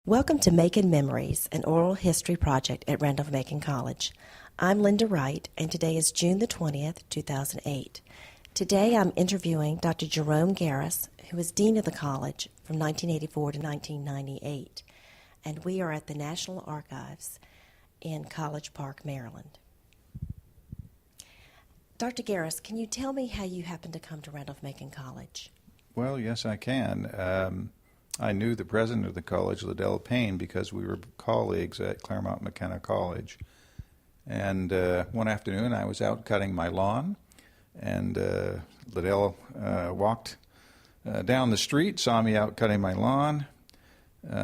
Welcome to Macon Memories, an oral history project at Randolph-Macon College. I'm Lynda Wright, and today is June the 20th, 2008. Today I'm interviewing Dr. Jerome Garris, who was Dean of the College from 1984 to 1998, and we are at the National Archives in College Park, Maryland. Dr. Garris, can you tell me how you happened to come to Randolph-Macon College? Well, yes, I can. I knew the president of the college, Liddell Payne, because we were colleagues at Claremont-McKenna College. And one afternoon, I was out cutting my lawn, and Liddell walked down the street, saw me out cutting my lawn.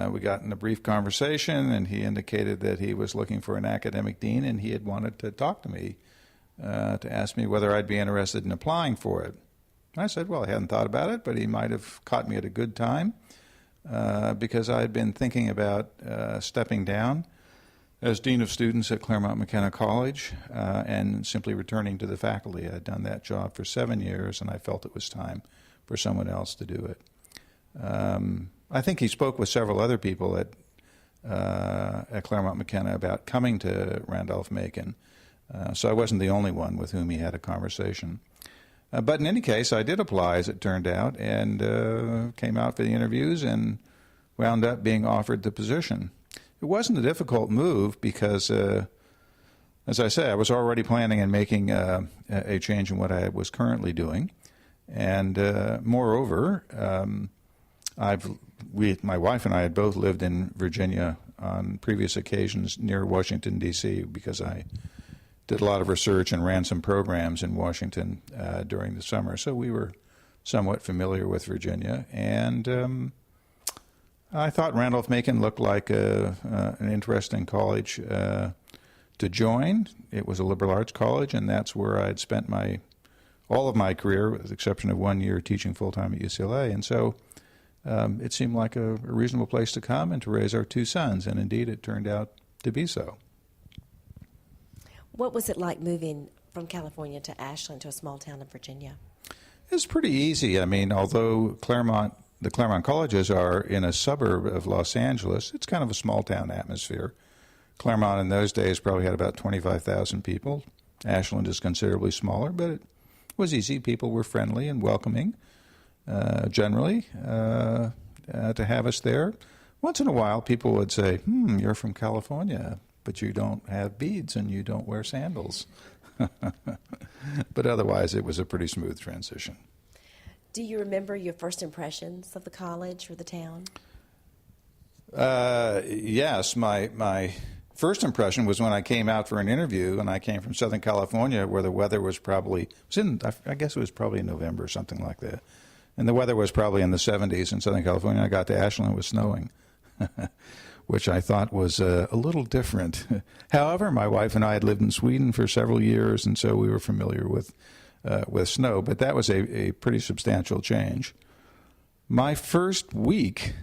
We got in a brief conversation, and he indicated that he was looking for an academic dean, and he had wanted to talk to me to ask me whether I'd be interested in applying for it. I said, well, I hadn't thought about it, but he might have caught me at a good time. Because I had been thinking about stepping down as Dean of Students at Claremont-McKenna College and simply returning to the faculty. I had done that job for 7 years, and I felt it was time for someone else to do it. I think he spoke with several other people at Claremont-McKenna about coming to Randolph-Macon, so I wasn't the only one with whom he had a conversation. But in any case, I did apply, as it turned out, and came out for the interviews and wound up being offered the position. It wasn't a difficult move because, as I say, I was already planning on making a change in what I was currently doing. And moreover, my wife and I had both lived in Virginia on previous occasions near Washington, D.C., because I did a lot of research and ran some programs in Washington during the summer, so we were somewhat familiar with Virginia. And I thought Randolph-Macon looked like an interesting college to join. It was a liberal arts college, and that's where I'd spent all of my career, with the exception of 1 year teaching full-time at UCLA. And so it seemed like a reasonable place to come and to raise our two sons, and indeed it turned out to be so. What was it like moving from California to Ashland, to a small town in Virginia? It's pretty easy. I mean, although the Claremont colleges are in a suburb of Los Angeles, it's kind of a small town atmosphere. Claremont in those days probably had about 25,000 people. Ashland is considerably smaller, but it was easy. People were friendly and welcoming, generally, to have us there. Once in a while, people would say, you're from California, but you don't have beads and you don't wear sandals. But otherwise, it was a pretty smooth transition. Do you remember your first impressions of the college or the town? Yes, my first impression was when I came out for an interview, and I came from Southern California, where the weather was probably, I guess it was probably in November or something like that. And the weather was probably in the 70s in Southern California. I got to Ashland, it was snowing. Which I thought was a little different. However, my wife and I had lived in Sweden for several years, and so we were familiar with snow, but that was a pretty substantial change. My first week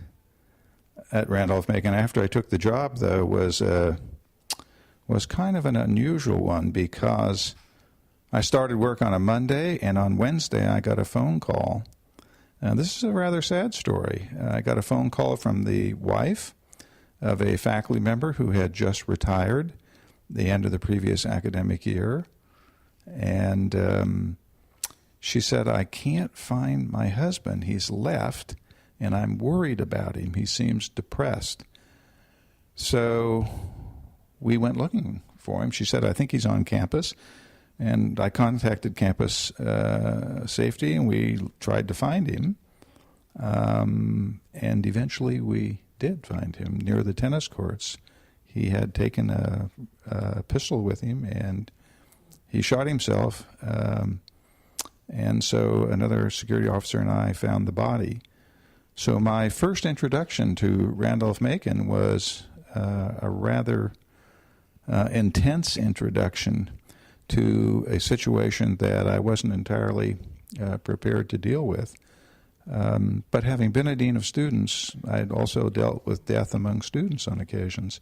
at Randolph-Macon, after I took the job, though, was kind of an unusual one, because I started work on a Monday, and on Wednesday I got a phone call. This is a rather sad story. I got a phone call from the wife of a faculty member who had just retired the end of the previous academic year. And she said, I can't find my husband. He's left, and I'm worried about him. He seems depressed. So we went looking for him. She said, I think he's on campus. And I contacted campus safety, and we tried to find him. And eventually we did find him near the tennis courts. He had taken a pistol with him, and he shot himself. And so another security officer and I found the body. So my first introduction to Randolph-Macon was a rather intense introduction to a situation that I wasn't entirely prepared to deal with. But having been a dean of students, I had also dealt with death among students on occasions.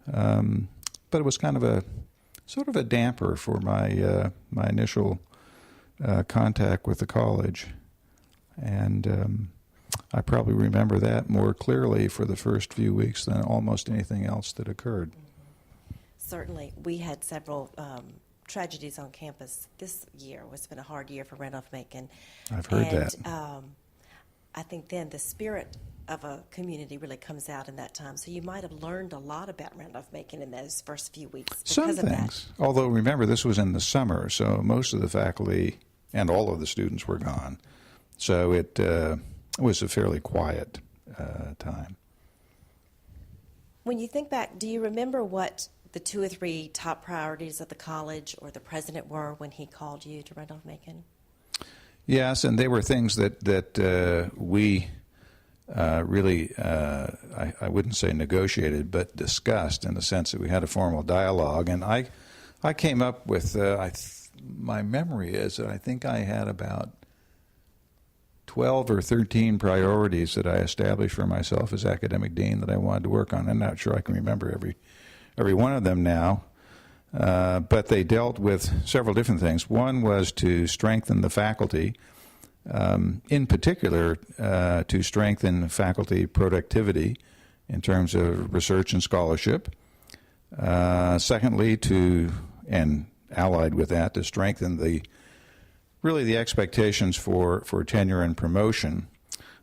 But it was kind of a sort of a damper for my initial contact with the college. And I probably remember that more clearly for the first few weeks than almost anything else that occurred. Certainly. We had several tragedies on campus this year. It's been a hard year for Randolph-Macon. I've heard that. I think then the spirit of a community really comes out in that time. So you might have learned a lot about Randolph-Macon in those first few weeks because Some of that. things. Although, remember, this was in the summer, so most of the faculty and all of the students were gone. So it was a fairly quiet time. When you think back, do you remember what the 2 or 3 top priorities of the college or the president were when he called you to Randolph-Macon? Yes, and they were things that we really, I wouldn't say negotiated, but discussed in the sense that we had a formal dialogue. And I came up with, my memory is that I think I had about 12 or 13 priorities that I established for myself as academic dean that I wanted to work on. I'm not sure I can remember every one of them now, but they dealt with several different things. One was to strengthen the faculty, in particular to strengthen faculty productivity in terms of research and scholarship. Secondly, and allied with that, to strengthen the expectations for tenure and promotion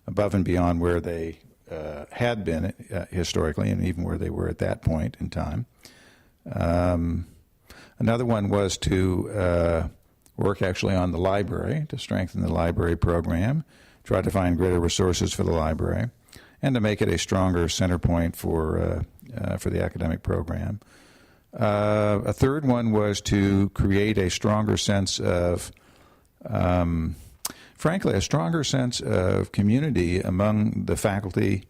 above and beyond where they had been historically and even where they were at that point in time. Another one was to work actually on the library, to strengthen the library program, try to find greater resources for the library, and to make it a stronger center point for the academic program. A third one was to create a stronger sense of frankly, a stronger sense of community among the faculty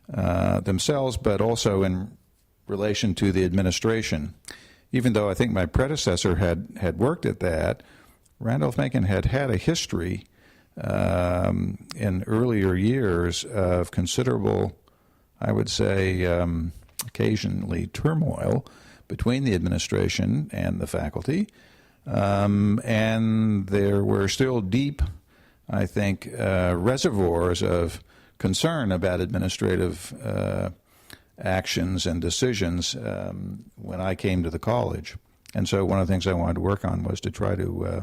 themselves, but also in relation to the administration. Even though I think my predecessor had worked at that, Randolph-Macon had a history in earlier years of considerable, I would say, occasionally turmoil between the administration and the faculty. And there were still deep, I think, reservoirs of concern about administrative actions and decisions when I came to the college. And so one of the things I wanted to work on was to try to,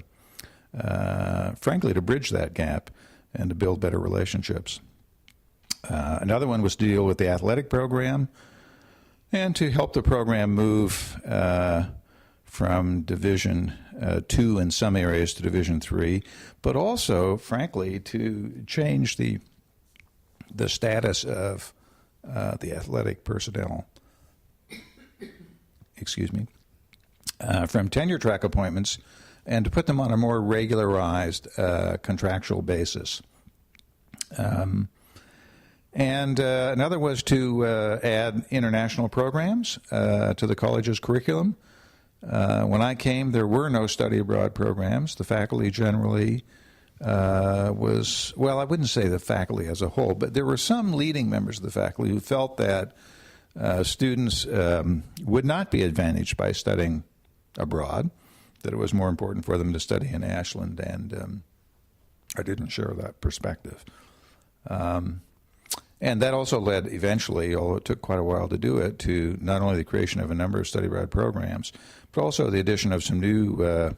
frankly, to bridge that gap and to build better relationships. Another one was to deal with the athletic program and to help the program move from Division 2 in some areas to Division 3, but also, frankly, to change the status of the athletic personnel. Excuse me. From tenure track appointments and to put them on a more regularized contractual basis. And another was to add international programs to the college's curriculum. When I came, there were no study abroad programs. The faculty generally was, well, I wouldn't say the faculty as a whole, but there were some leading members of the faculty who felt that students would not be advantaged by studying abroad, that it was more important for them to study in Ashland, and I didn't share that perspective. And that also led eventually, although it took quite a while to do it, to not only the creation of a number of study abroad programs, but also the addition of some new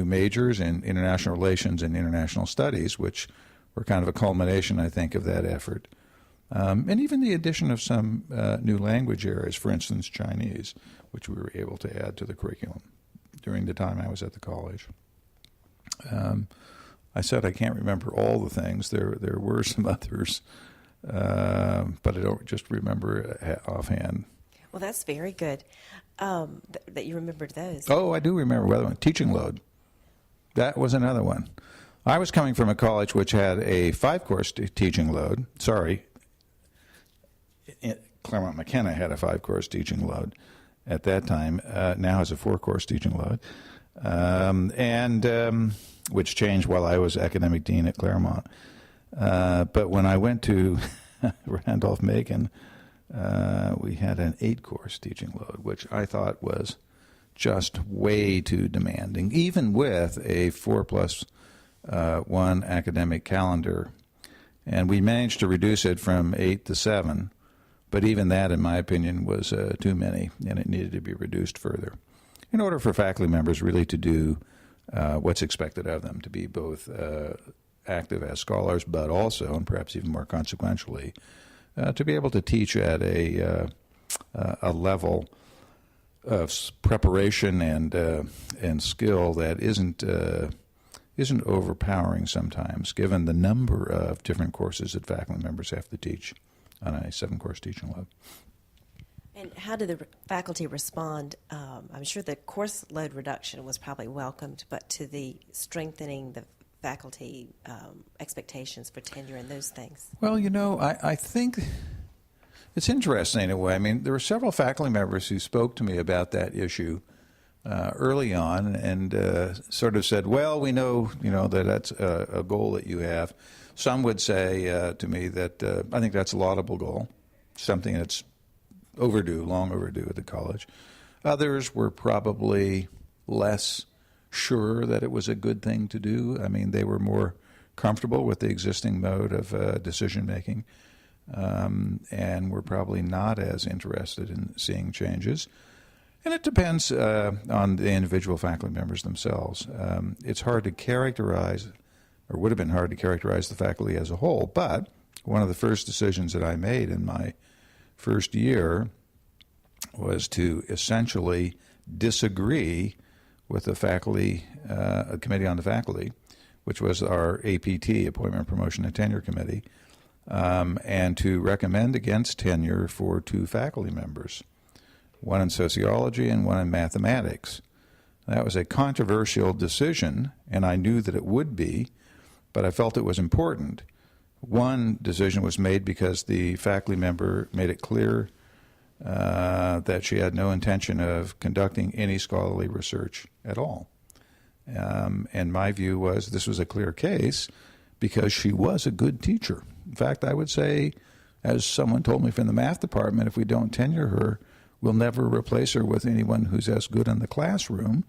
majors in international relations and international studies, which were kind of a culmination, I think, of that effort. And even the addition of some new language areas, for instance, Chinese, which we were able to add to the curriculum during the time I was at the college. I said I can't remember all the things. There were some others, but I don't just remember offhand. Well, that's very good that you remembered those. Oh, I do remember the other one. Teaching load. That was another one. I was coming from a college which had a 5-course teaching load. Sorry, Claremont-McKenna had a 5-course teaching load at that time. Now has a 4-course teaching load. Which changed while I was academic dean at Claremont. But when I went to Randolph-Macon, we had an 8-course teaching load, which I thought was just way too demanding, even with a 4+1 academic calendar And we managed to reduce it from 8 to 7, but even that, in my opinion, was too many, and it needed to be reduced further in order for faculty members really to do what's expected of them, to be both active as scholars, but also, and perhaps even more consequentially, to be able to teach at a level of preparation and skill that isn't overpowering sometimes, given the number of different courses that faculty members have to teach on a 7-course teaching load. And how did the faculty respond? I'm sure the course load reduction was probably welcomed, but to the strengthening the faculty expectations for tenure and those things? Well, I think it's interesting in a way. I mean, there were several faculty members who spoke to me about that issue early on and sort of said, well, we know, that that's a goal that you have. Some would say to me that I think that's a laudable goal, something that's overdue, long overdue at the college. Others were probably less sure that it was a good thing to do. I mean, they were more comfortable with the existing mode of decision-making and were probably not as interested in seeing changes. And it depends on the individual faculty members themselves. It's hard to characterize, or would have been hard to characterize the faculty as a whole, but one of the first decisions that I made in my first year was to essentially disagree with the faculty, a committee on the faculty, which was our APT, Appointment, Promotion, and Tenure Committee, and to recommend against tenure for 2 faculty members, one in sociology and one in mathematics. That was a controversial decision, and I knew that it would be, but I felt it was important. One decision was made because the faculty member made it clear that she had no intention of conducting any scholarly research at all. And my view was this was a clear case because she was a good teacher. In fact, I would say, as someone told me from the math department, if we don't tenure her, we'll never replace her with anyone who's as good in the classroom.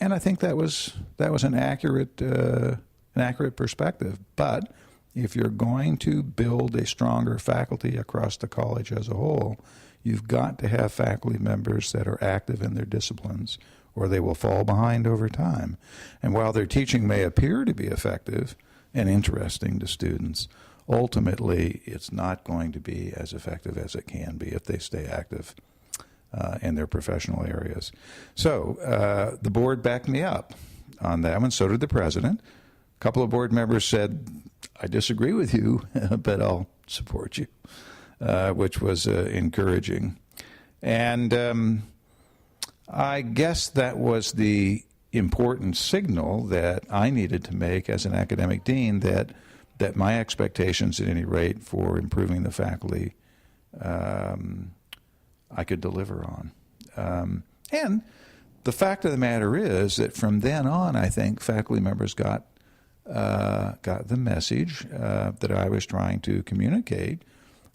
And I think that was an accurate perspective. But if you're going to build a stronger faculty across the college as a whole, you've got to have faculty members that are active in their disciplines, or they will fall behind over time. And while their teaching may appear to be effective and interesting to students, ultimately it's not going to be as effective as it can be if they stay active in their professional areas. So the board backed me up on that one, so did the president. A couple of board members said, I disagree with you, but I'll support you, which was encouraging. And I guess that was the important signal that I needed to make as an academic dean, that my expectations, at any rate, for improving the faculty, I could deliver on. And the fact of the matter is that from then on, I think faculty members got the message that I was trying to communicate,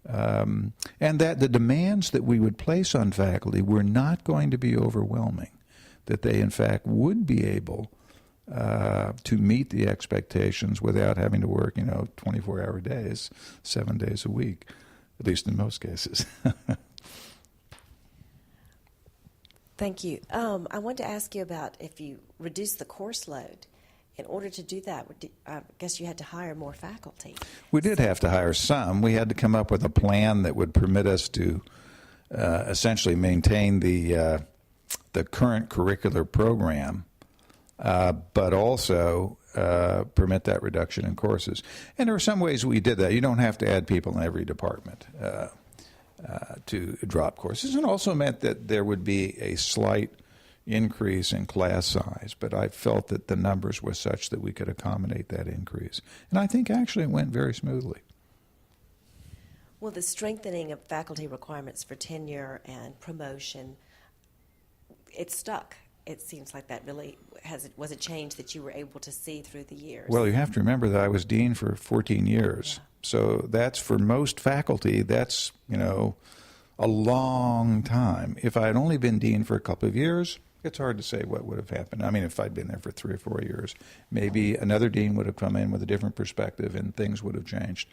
and that the demands that we would place on faculty were not going to be overwhelming, that they in fact would be able to meet the expectations without having to work 24-hour days, 7 days a week, at least in most cases. Thank you. I wanted to ask you about if you reduce the course load. In order to do that, I guess you had to hire more faculty. We did have to hire some. We had to come up with a plan that would permit us to essentially maintain the current curricular program, but also permit that reduction in courses. And there are some ways we did that. You don't have to add people in every department to drop courses. And also meant that there would be a slight increase in class size, but I felt that the numbers were such that we could accommodate that increase. And I think actually it went very smoothly. Well, the strengthening of faculty requirements for tenure and promotion, it stuck. It seems like that really was a change that you were able to see through the years. Well, you have to remember that I was dean for 14 years. Yeah. So that's, for most faculty, that's, a long time. If I had only been dean for a couple of years, it's hard to say what would have happened. I mean, if I'd been there for 3 or 4 years, maybe another dean would have come in with a different perspective and things would have changed.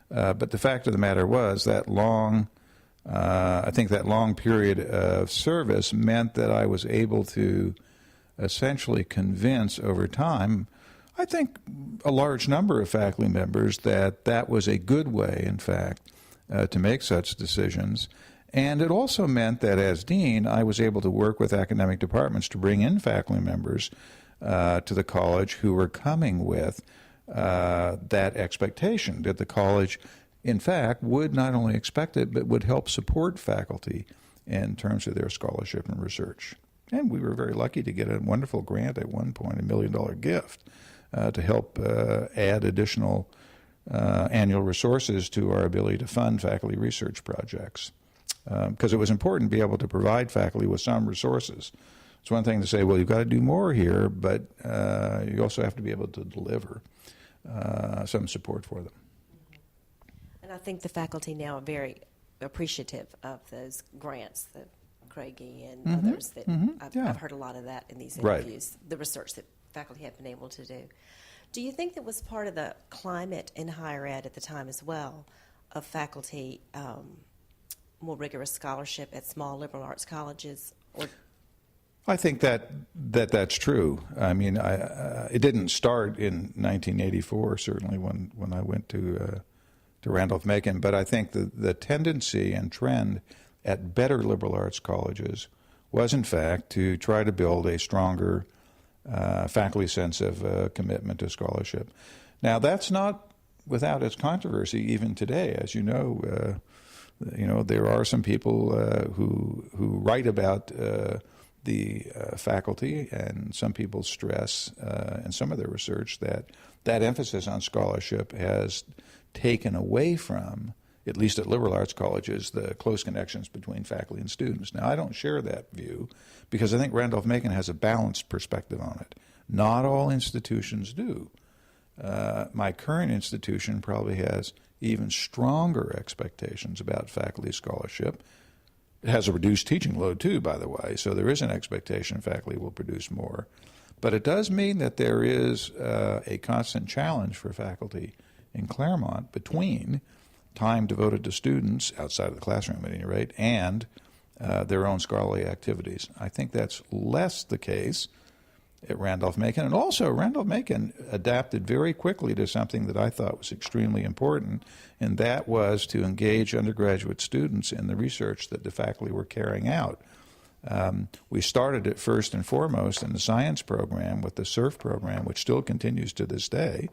But the fact of the matter was that I think that long period of service meant that I was able to essentially convince over time, I think, a large number of faculty members that that was a good way, in fact, to make such decisions. And it also meant that as dean, I was able to work with academic departments to bring in faculty members to the college who were coming with that expectation that the college, in fact, would not only expect it, but would help support faculty in terms of their scholarship and research. And we were very lucky to get a wonderful grant at one point, $1 million gift, to help add additional annual resources to our ability to fund faculty research projects. Because it was important to be able to provide faculty with some resources. It's one thing to say, well, you've got to do more here, but you also have to be able to deliver some support for them. And I think the faculty now are very appreciative of those grants, the Craigie and others that I've heard a lot of that in these interviews, the research that faculty have been able to do. Do you think that was part of the climate in higher ed at the time as well, of faculty more rigorous scholarship at small liberal arts colleges? Or I think that's true. I mean, it didn't start in 1984, certainly when I went to Randolph-Macon, but I think the tendency and trend at better liberal arts colleges was, in fact, to try to build a stronger faculty sense of commitment to scholarship. Now, that's not without its controversy even today. As you know, there are some people who write about the faculty, and some people stress in some of their research that emphasis on scholarship has taken away from, at least at liberal arts colleges, the close connections between faculty and students. Now, I don't share that view because I think Randolph-Macon has a balanced perspective on it. Not all institutions do. My current institution probably has even stronger expectations about faculty scholarship. It has a reduced teaching load too, by the way, so there is an expectation faculty will produce more. But it does mean that there is a constant challenge for faculty in Claremont between time devoted to students, outside of the classroom at any rate, and their own scholarly activities. I think that's less the case at Randolph-Macon. And also, Randolph-Macon adapted very quickly to something that I thought was extremely important, and that was to engage undergraduate students in the research that the faculty were carrying out. We started it first and foremost in the science program with the SURF program, which still continues to this day.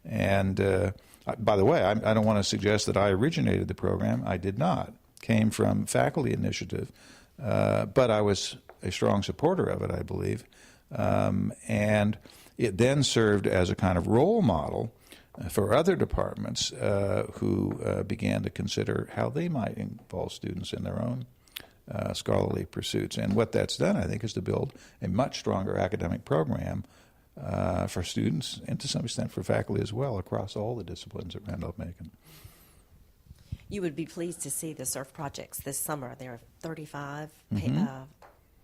And by the way, I don't want to suggest that I originated the program. I did not. Came from faculty initiative, but I was a strong supporter of it, I believe. And it then served as a kind of role model for other departments who began to consider how they might involve students in their own scholarly pursuits. And what that's done, I think, is to build a much stronger academic program for students and to some extent for faculty as well across all the disciplines at Randolph-Macon. You would be pleased to see the SURF projects this summer. There are 35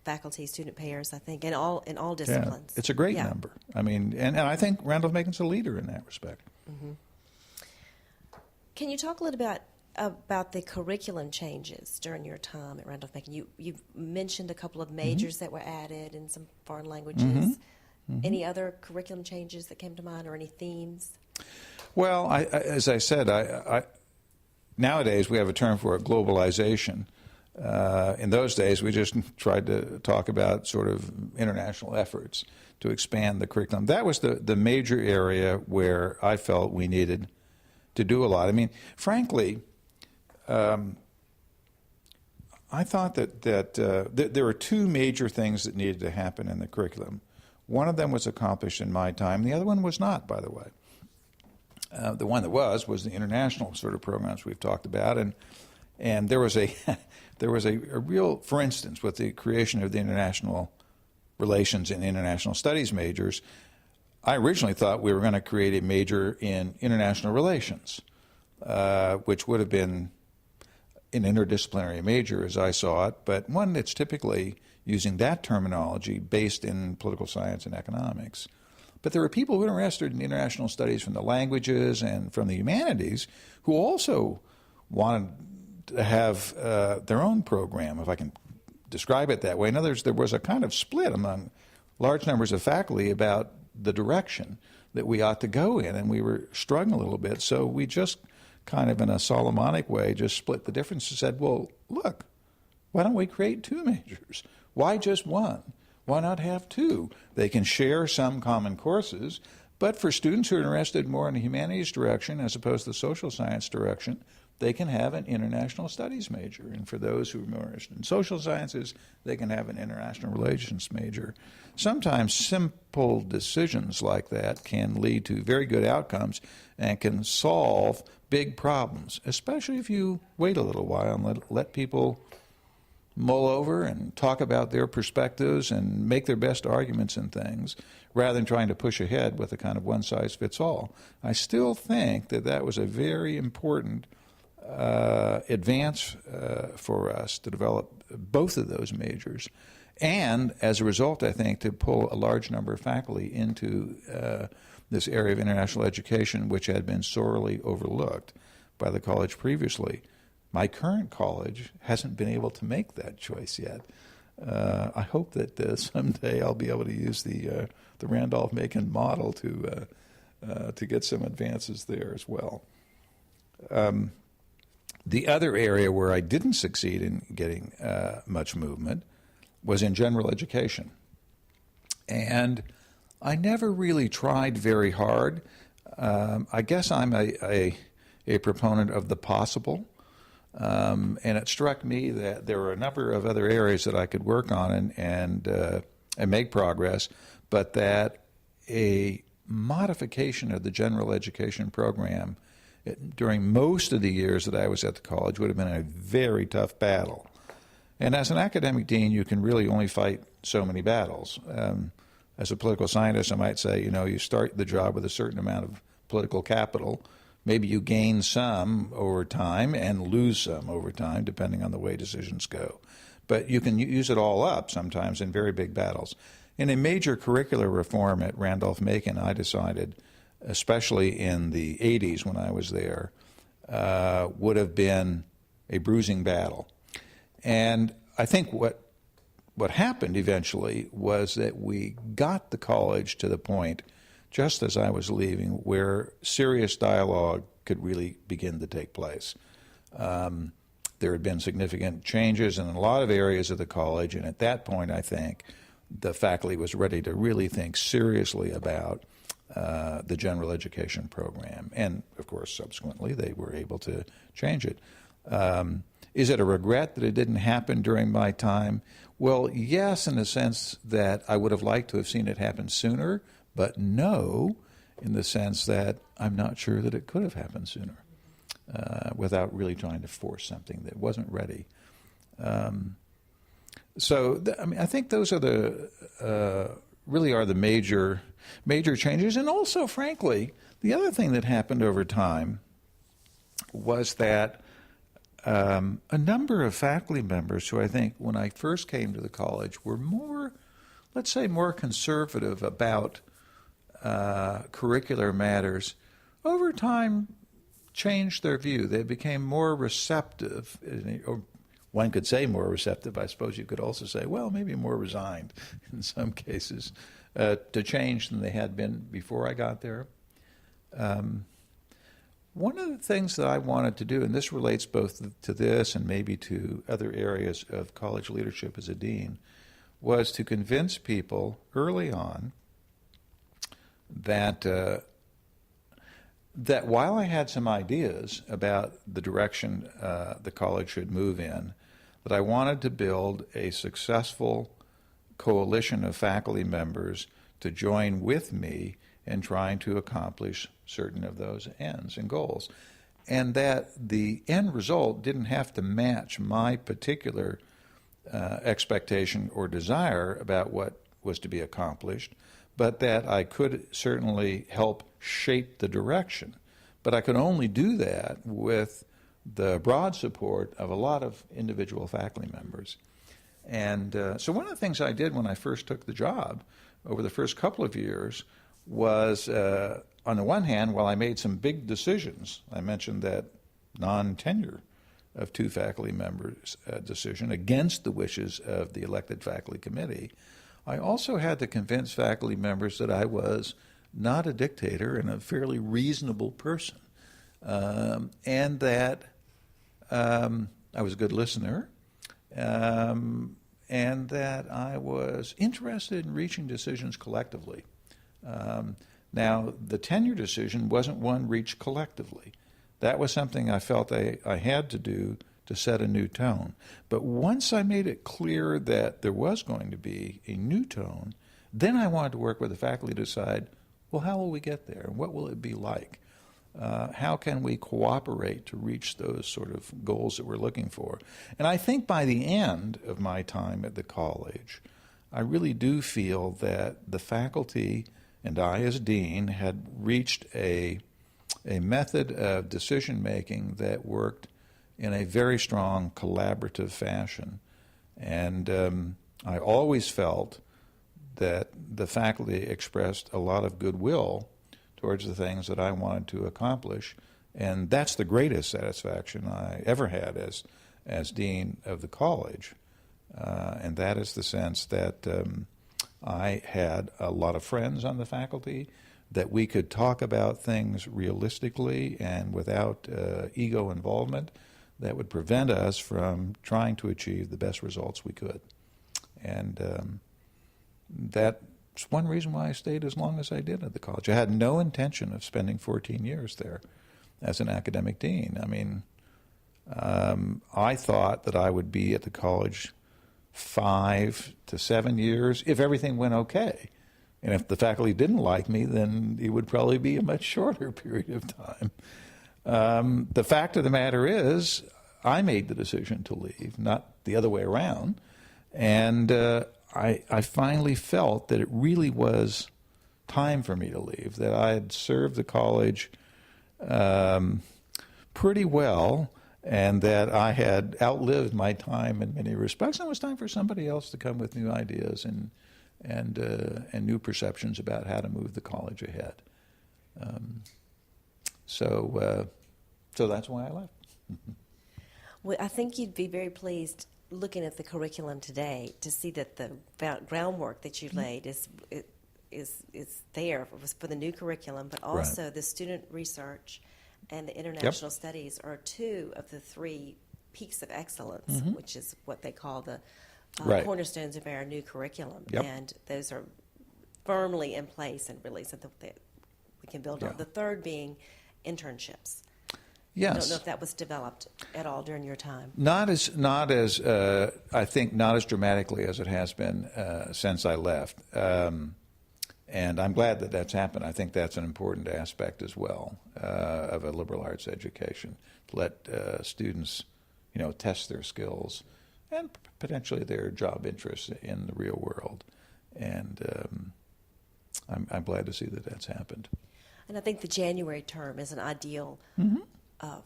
faculty student pairs, I think, in all disciplines. Yeah, it's a great number. I mean, and I think Randolph-Macon's a leader in that respect. Can you talk a little bit about the curriculum changes during your time at Randolph-Macon? You mentioned a couple of majors that were added and some foreign languages. Any other curriculum changes that came to mind, or any themes? Well, as I said, nowadays we have a term for it, globalization. In those days, we just tried to talk about sort of international efforts to expand the curriculum. That was the major area where I felt we needed to do a lot. I mean, frankly, I thought that there were two major things that needed to happen in the curriculum. One of them was accomplished in my time. The other one was not, by the way. The one that was the international sort of programs we've talked about, and there was a real, for instance, with the creation of the international relations and international studies majors. I originally thought we were going to create a major in international relations, which would have been an interdisciplinary major as I saw it, but one that's typically using that terminology based in political science and economics. But there are people who are interested in international studies from the languages and from the humanities who also wanted to have their own program, if I can describe it that way. In other words, there was a kind of split among large numbers of faculty about the direction that we ought to go in, and we were struggling a little bit. So we just kind of in a Solomonic way just split the difference and said, well, look, why don't we create two majors? Why just one? Why not have two? They can share some common courses, but for students who are interested more in the humanities direction as opposed to the social science direction, they can have an international studies major. And for those who are more interested in social sciences, they can have an international relations major. Sometimes simple decisions like that can lead to very good outcomes and can solve big problems, especially if you wait a little while and let people mull over and talk about their perspectives and make their best arguments and things, rather than trying to push ahead with a kind of one-size-fits-all. I still think that that was a very important advance for us to develop both of those majors. And as a result, I think, to pull a large number of faculty into this area of international education, which had been sorely overlooked by the college previously. My current college hasn't been able to make that choice yet. I hope that someday I'll be able to use the Randolph-Macon model to get some advances there as well. The other area where I didn't succeed in getting much movement was in general education. And I never really tried very hard. I guess I'm a proponent of the possible. And it struck me that there were a number of other areas that I could work on and make progress, but that a modification of the general education program during most of the years that I was at the college would have been a very tough battle. And as an academic dean, you can really only fight so many battles. As a political scientist, I might say, you start the job with a certain amount of political capital. Maybe you gain some over time and lose some over time, depending on the way decisions go. But you can use it all up sometimes in very big battles. In a major curricular reform at Randolph-Macon, I decided, especially in the 80s when I was there, would have been a bruising battle. And I think what happened eventually was that we got the college to the point, just as I was leaving, where serious dialogue could really begin to take place. There had been significant changes in a lot of areas of the college, and at that point, I think, the faculty was ready to really think seriously about the general education program. And, of course, subsequently, they were able to change it. Is it a regret that it didn't happen during my time? Well, yes, in the sense that I would have liked to have seen it happen sooner, but no, in the sense that I'm not sure that it could have happened sooner without really trying to force something that wasn't ready. I think those are really are the major changes. And also, frankly, the other thing that happened over time was that a number of faculty members who I think when I first came to the college were more, let's say, more conservative about curricular matters, over time changed their view. They became more receptive, or one could say more receptive. I suppose you could also say, well, maybe more resigned in some cases to change than they had been before I got there. One of the things that I wanted to do, and this relates both to this and maybe to other areas of college leadership as a dean, was to convince people early on that that while I had some ideas about the direction the college should move in, that I wanted to build a successful coalition of faculty members to join with me in trying to accomplish certain of those ends and goals. And that the end result didn't have to match my particular expectation or desire about what was to be accomplished, but that I could certainly help shape the direction. But I could only do that with the broad support of a lot of individual faculty members. And so one of the things I did when I first took the job over the first couple of years was, on the one hand, while I made some big decisions, I mentioned that non-tenure of two faculty members decision against the wishes of the elected faculty committee, I also had to convince faculty members that I was not a dictator and a fairly reasonable person, and that I was a good listener, and that I was interested in reaching decisions collectively. Now, the tenure decision wasn't one reached collectively. That was something I felt I had to do to set a new tone. But once I made it clear that there was going to be a new tone, then I wanted to work with the faculty to decide, well, how will we get there? What will it be like? How can we cooperate to reach those sort of goals that we're looking for? And I think by the end of my time at the college, I really do feel that the faculty and I as dean had reached a method of decision-making that worked in a very strong collaborative fashion. And I always felt that the faculty expressed a lot of goodwill towards the things that I wanted to accomplish. And that's the greatest satisfaction I ever had as dean of the college. And that is the sense that I had a lot of friends on the faculty, that we could talk about things realistically and without ego involvement that would prevent us from trying to achieve the best results we could. And that's one reason why I stayed as long as I did at the college. I had no intention of spending 14 years there as an academic dean. I mean, I thought that I would be at the college 5 to 7 years if everything went okay. And if the faculty didn't like me, then it would probably be a much shorter period of time. The fact of the matter is, I made the decision to leave, not the other way around. And I finally felt that it really was time for me to leave, that I had served the college pretty well, and that I had outlived my time in many respects. And it was time for somebody else to come with new ideas and new perceptions about how to move the college ahead. So that's why I left. Well, I think you'd be very pleased looking at the curriculum today to see that the groundwork that you laid is there for the new curriculum, but also the student research and the international studies are two of the three peaks of excellence, which is what they call the cornerstones of our new curriculum. And those are firmly in place and really something that we can build on. The third being internships. Yes. I don't know if that was developed at all during your time. Not as I think not as dramatically as it has been since I left. And I'm glad that that's happened. I think that's an important aspect as well of a liberal arts education, to let students, test their skills and potentially their job interests in the real world. And I'm glad to see that that's happened. And I think the January term is an ideal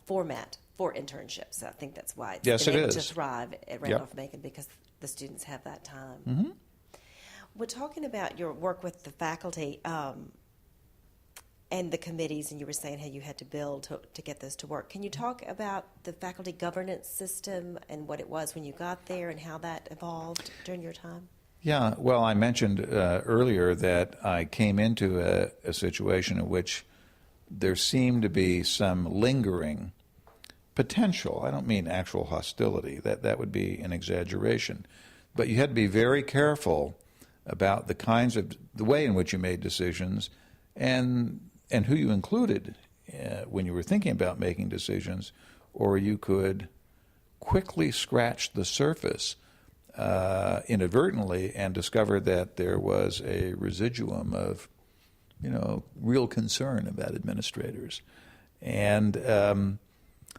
format for internships. I think that's why it's been able to thrive at Randolph-Macon, because the students have that time. We're talking about your work with the faculty and the committees, and you were saying how you had to build to get those to work. Can you talk about the faculty governance system and what it was when you got there and how that evolved during your time? Yeah, well, I mentioned earlier that I came into a situation in which there seemed to be some lingering potential. I don't mean actual hostility. That would be an exaggeration. But you had to be very careful about the way in which you made decisions and who you included when you were thinking about making decisions, or you could quickly scratch the surface inadvertently and discover that there was a residuum of real concern about administrators. And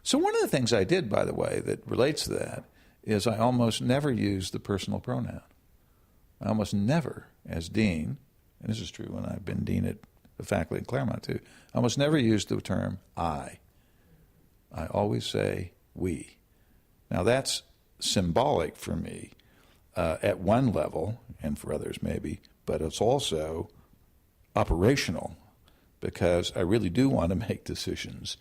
so one of the things I did, by the way, that relates to that is I almost never used the personal pronoun. I almost never, as dean, and this is true when I've been dean at the faculty in Claremont too, I almost never used the term I. I always say we. Now that's symbolic for me at one level, and for others maybe, but it's also operational because I really do want to make decisions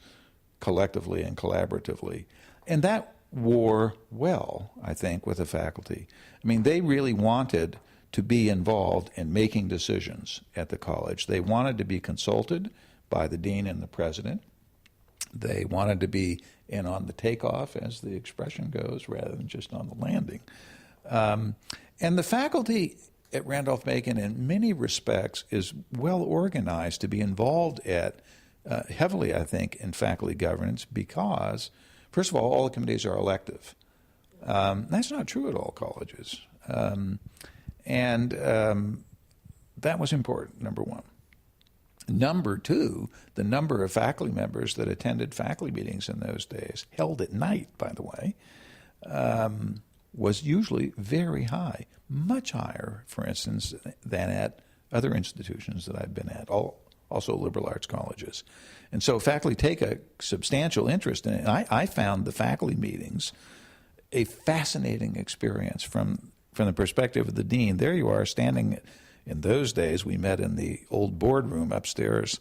collectively and collaboratively. And that wore well, I think, with the faculty. I mean, they really wanted to be involved in making decisions at the college. They wanted to be consulted by the dean and the president. They wanted to be in on the takeoff, as the expression goes, rather than just on the landing. And the faculty at Randolph-Macon, in many respects, is well organized to be involved heavily, I think, in faculty governance because, first of all the committees are elective. That's not true at all colleges. And that was important, number one. Number two, the number of faculty members that attended faculty meetings in those days, held at night, by the way, was usually very high, much higher, for instance, than at other institutions that I've been at, also liberal arts colleges. And so faculty take a substantial interest in it. And I found the faculty meetings a fascinating experience from the perspective of the dean. There you are standing. In those days, we met in the old boardroom upstairs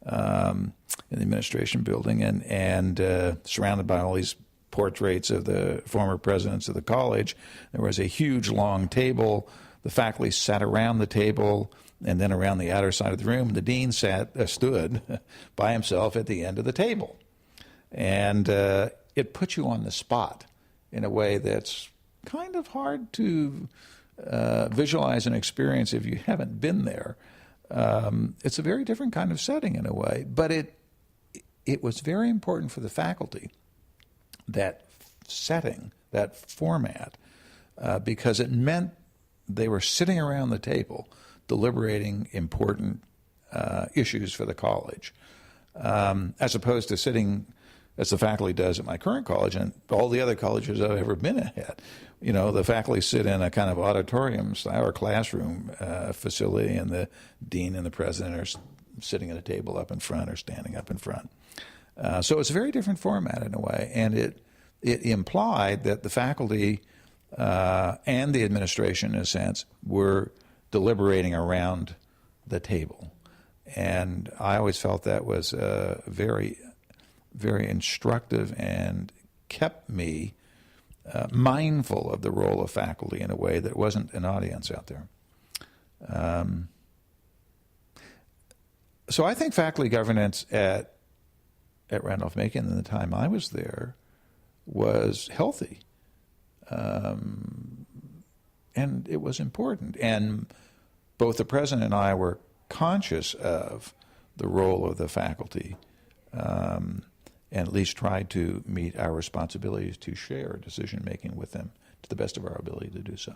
in the administration building and surrounded by all these portraits of the former presidents of the college. There was a huge, long table. The faculty sat around the table and then around the outer side of the room. The dean stood by himself at the end of the table. And it puts you on the spot in a way that's kind of hard to visualize and experience if you haven't been there. It's a very different kind of setting in a way, but it was very important for the faculty, that setting, that format, because it meant they were sitting around the table deliberating important issues for the college, as opposed to sitting, as the faculty does at my current college and all the other colleges I've ever been at. You know, the faculty sit in a kind of auditorium style or classroom facility, and the dean and the president are sitting at a table up in front or standing up in front. So it's a very different format in a way, and it implied that the faculty and the administration, in a sense, were deliberating around the table. And I always felt that was very, very instructive and kept me mindful of the role of faculty in a way that wasn't an audience out there. So I think faculty governance at Randolph-Macon in the time I was there was healthy. And it was important. And both the president and I were conscious of the role of the faculty, and at least tried to meet our responsibilities to share decision-making with them to the best of our ability to do so.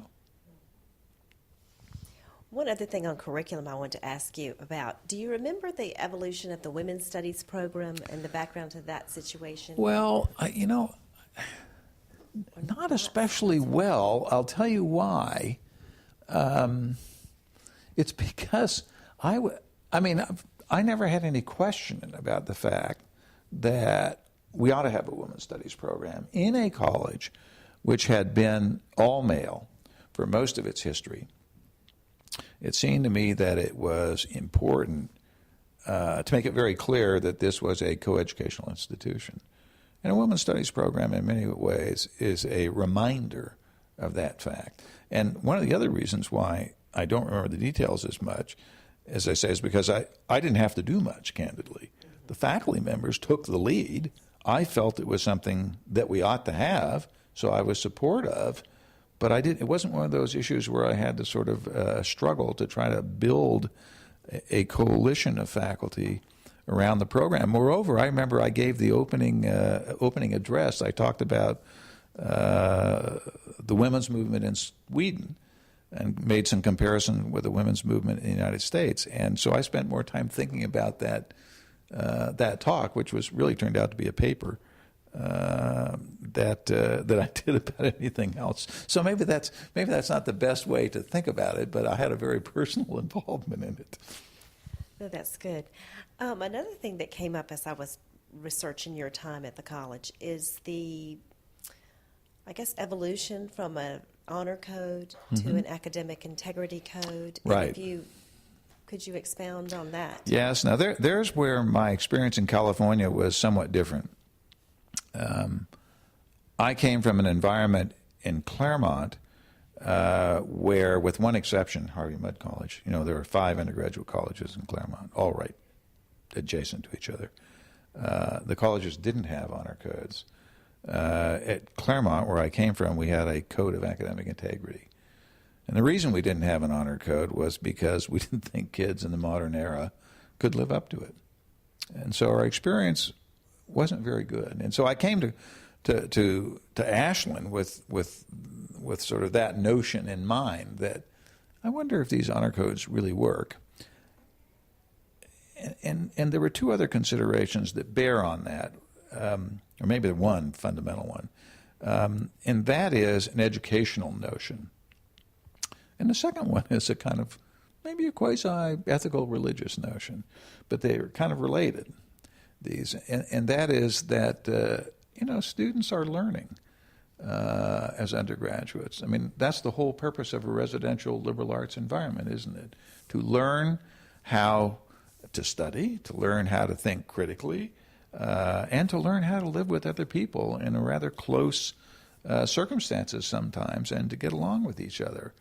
One other thing on curriculum I wanted to ask you about. Do you remember the evolution of the Women's Studies program and the background to that situation? Well, not especially well. I'll tell you why. It's because I never had any question about the fact that we ought to have a women's studies program in a college which had been all male for most of its history. It seemed to me that it was important to make it very clear that this was a coeducational institution. And a women's studies program, in many ways, is a reminder of that fact. And one of the other reasons why I don't remember the details as much, as I say, is because I didn't have to do much, candidly. The faculty members took the lead. I felt it was something that we ought to have, so I was supportive. But it wasn't one of those issues where I had to sort of struggle to try to build a coalition of faculty around the program. Moreover, I remember I gave the opening address. I talked about the women's movement in Sweden and made some comparison with the women's movement in the United States. And so I spent more time thinking about that talk, which was really turned out to be a paper that I did about anything else. So maybe that's not the best way to think about it, but I had a very personal involvement in it. No, that's good. Another thing that came up as I was researching your time at the college is the, I guess, evolution from an honor code to an academic integrity code. Right. And could you expound on that? Yes. Now, there's where my experience in California was somewhat different. I came from an environment in Claremont where, with one exception, Harvey-Mudd College, there are 5 undergraduate colleges in Claremont, all right adjacent to each other. The colleges didn't have honor codes. At Claremont, where I came from, we had a code of academic integrity. And the reason we didn't have an honor code was because we didn't think kids in the modern era could live up to it. And so our experience wasn't very good. And so I came to Ashland with sort of that notion in mind that I wonder if these honor codes really work. And there were 2 other considerations that bear on that, or maybe one fundamental one, and that is an educational notion. And the second one is a kind of maybe a quasi-ethical religious notion, but they are kind of related, these. And that is that, students are learning as undergraduates. I mean, that's the whole purpose of a residential liberal arts environment, isn't it? To learn how to study, to learn how to think critically, and to learn how to live with other people in a rather close circumstances sometimes, and to get along with each other.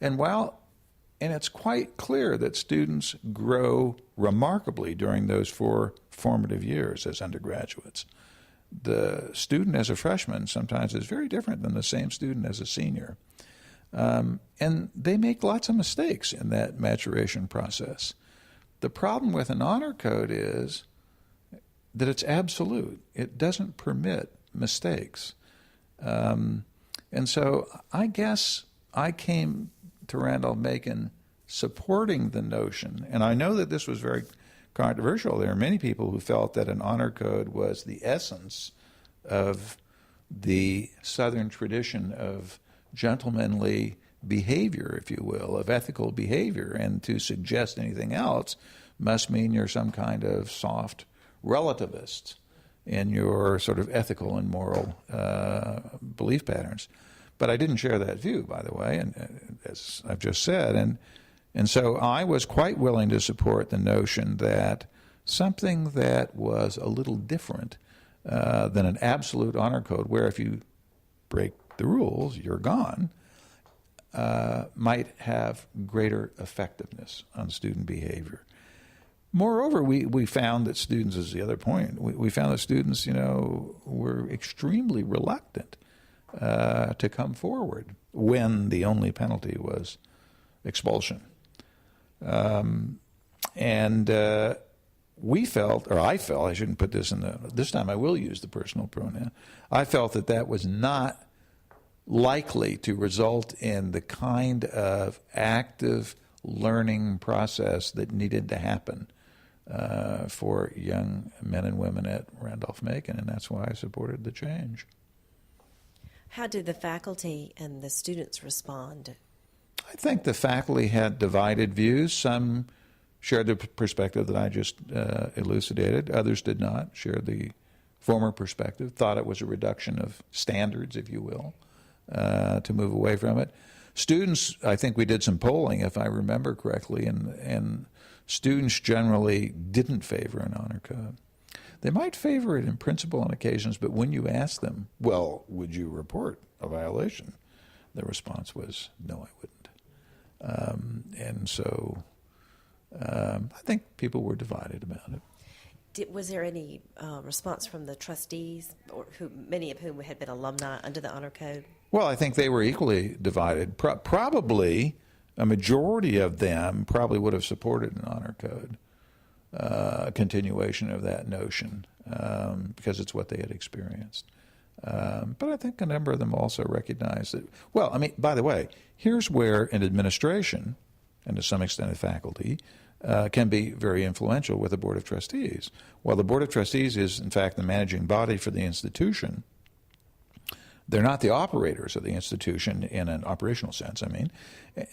And it's quite clear that students grow remarkably during those 4 formative years as undergraduates. The student as a freshman sometimes is very different than the same student as a senior. And they make lots of mistakes in that maturation process. The problem with an honor code is that it's absolute. It doesn't permit mistakes. And so I guess I came to Randolph-Macon supporting the notion, and I know that this was very controversial. There are many people who felt that an honor code was the essence of the Southern tradition of gentlemanly behavior, if you will, of ethical behavior, and to suggest anything else must mean you're some kind of soft relativist in your sort of ethical and moral belief patterns. But I didn't share that view, by the way, and as I've just said. And so I was quite willing to support the notion that something that was a little different than an absolute honor code, where if you break the rules, you're gone, might have greater effectiveness on student behavior. Moreover, we found that students, is the other point, we found that students, were extremely reluctant to come forward when the only penalty was expulsion. We felt, or I felt, I shouldn't put this this time I will use the personal pronoun, I felt that was not likely to result in the kind of active learning process that needed to happen for young men and women at Randolph-Macon, and that's why I supported the change. How did the faculty and the students respond? I think the faculty had divided views. Some shared the perspective that I just elucidated. Others did not share the former perspective, thought it was a reduction of standards, if you will, to move away from it. Students, I think we did some polling, if I remember correctly, and students generally didn't favor an honor code. They might favor it in principle on occasions, but when you ask them, well, would you report a violation? The response was, no, I wouldn't. And so I think people were divided about it. Was there any response from the trustees, or many of whom had been alumni under the honor code? Well, I think they were equally divided. Probably a majority of them probably would have supported an honor code, a continuation of that notion, because it's what they had experienced. But I think a number of them also recognized that, well, I mean, by the way, here's where an administration, and to some extent a faculty, can be very influential with the Board of Trustees. While the Board of Trustees is, in fact, the managing body for the institution, they're not the operators of the institution in an operational sense, I mean.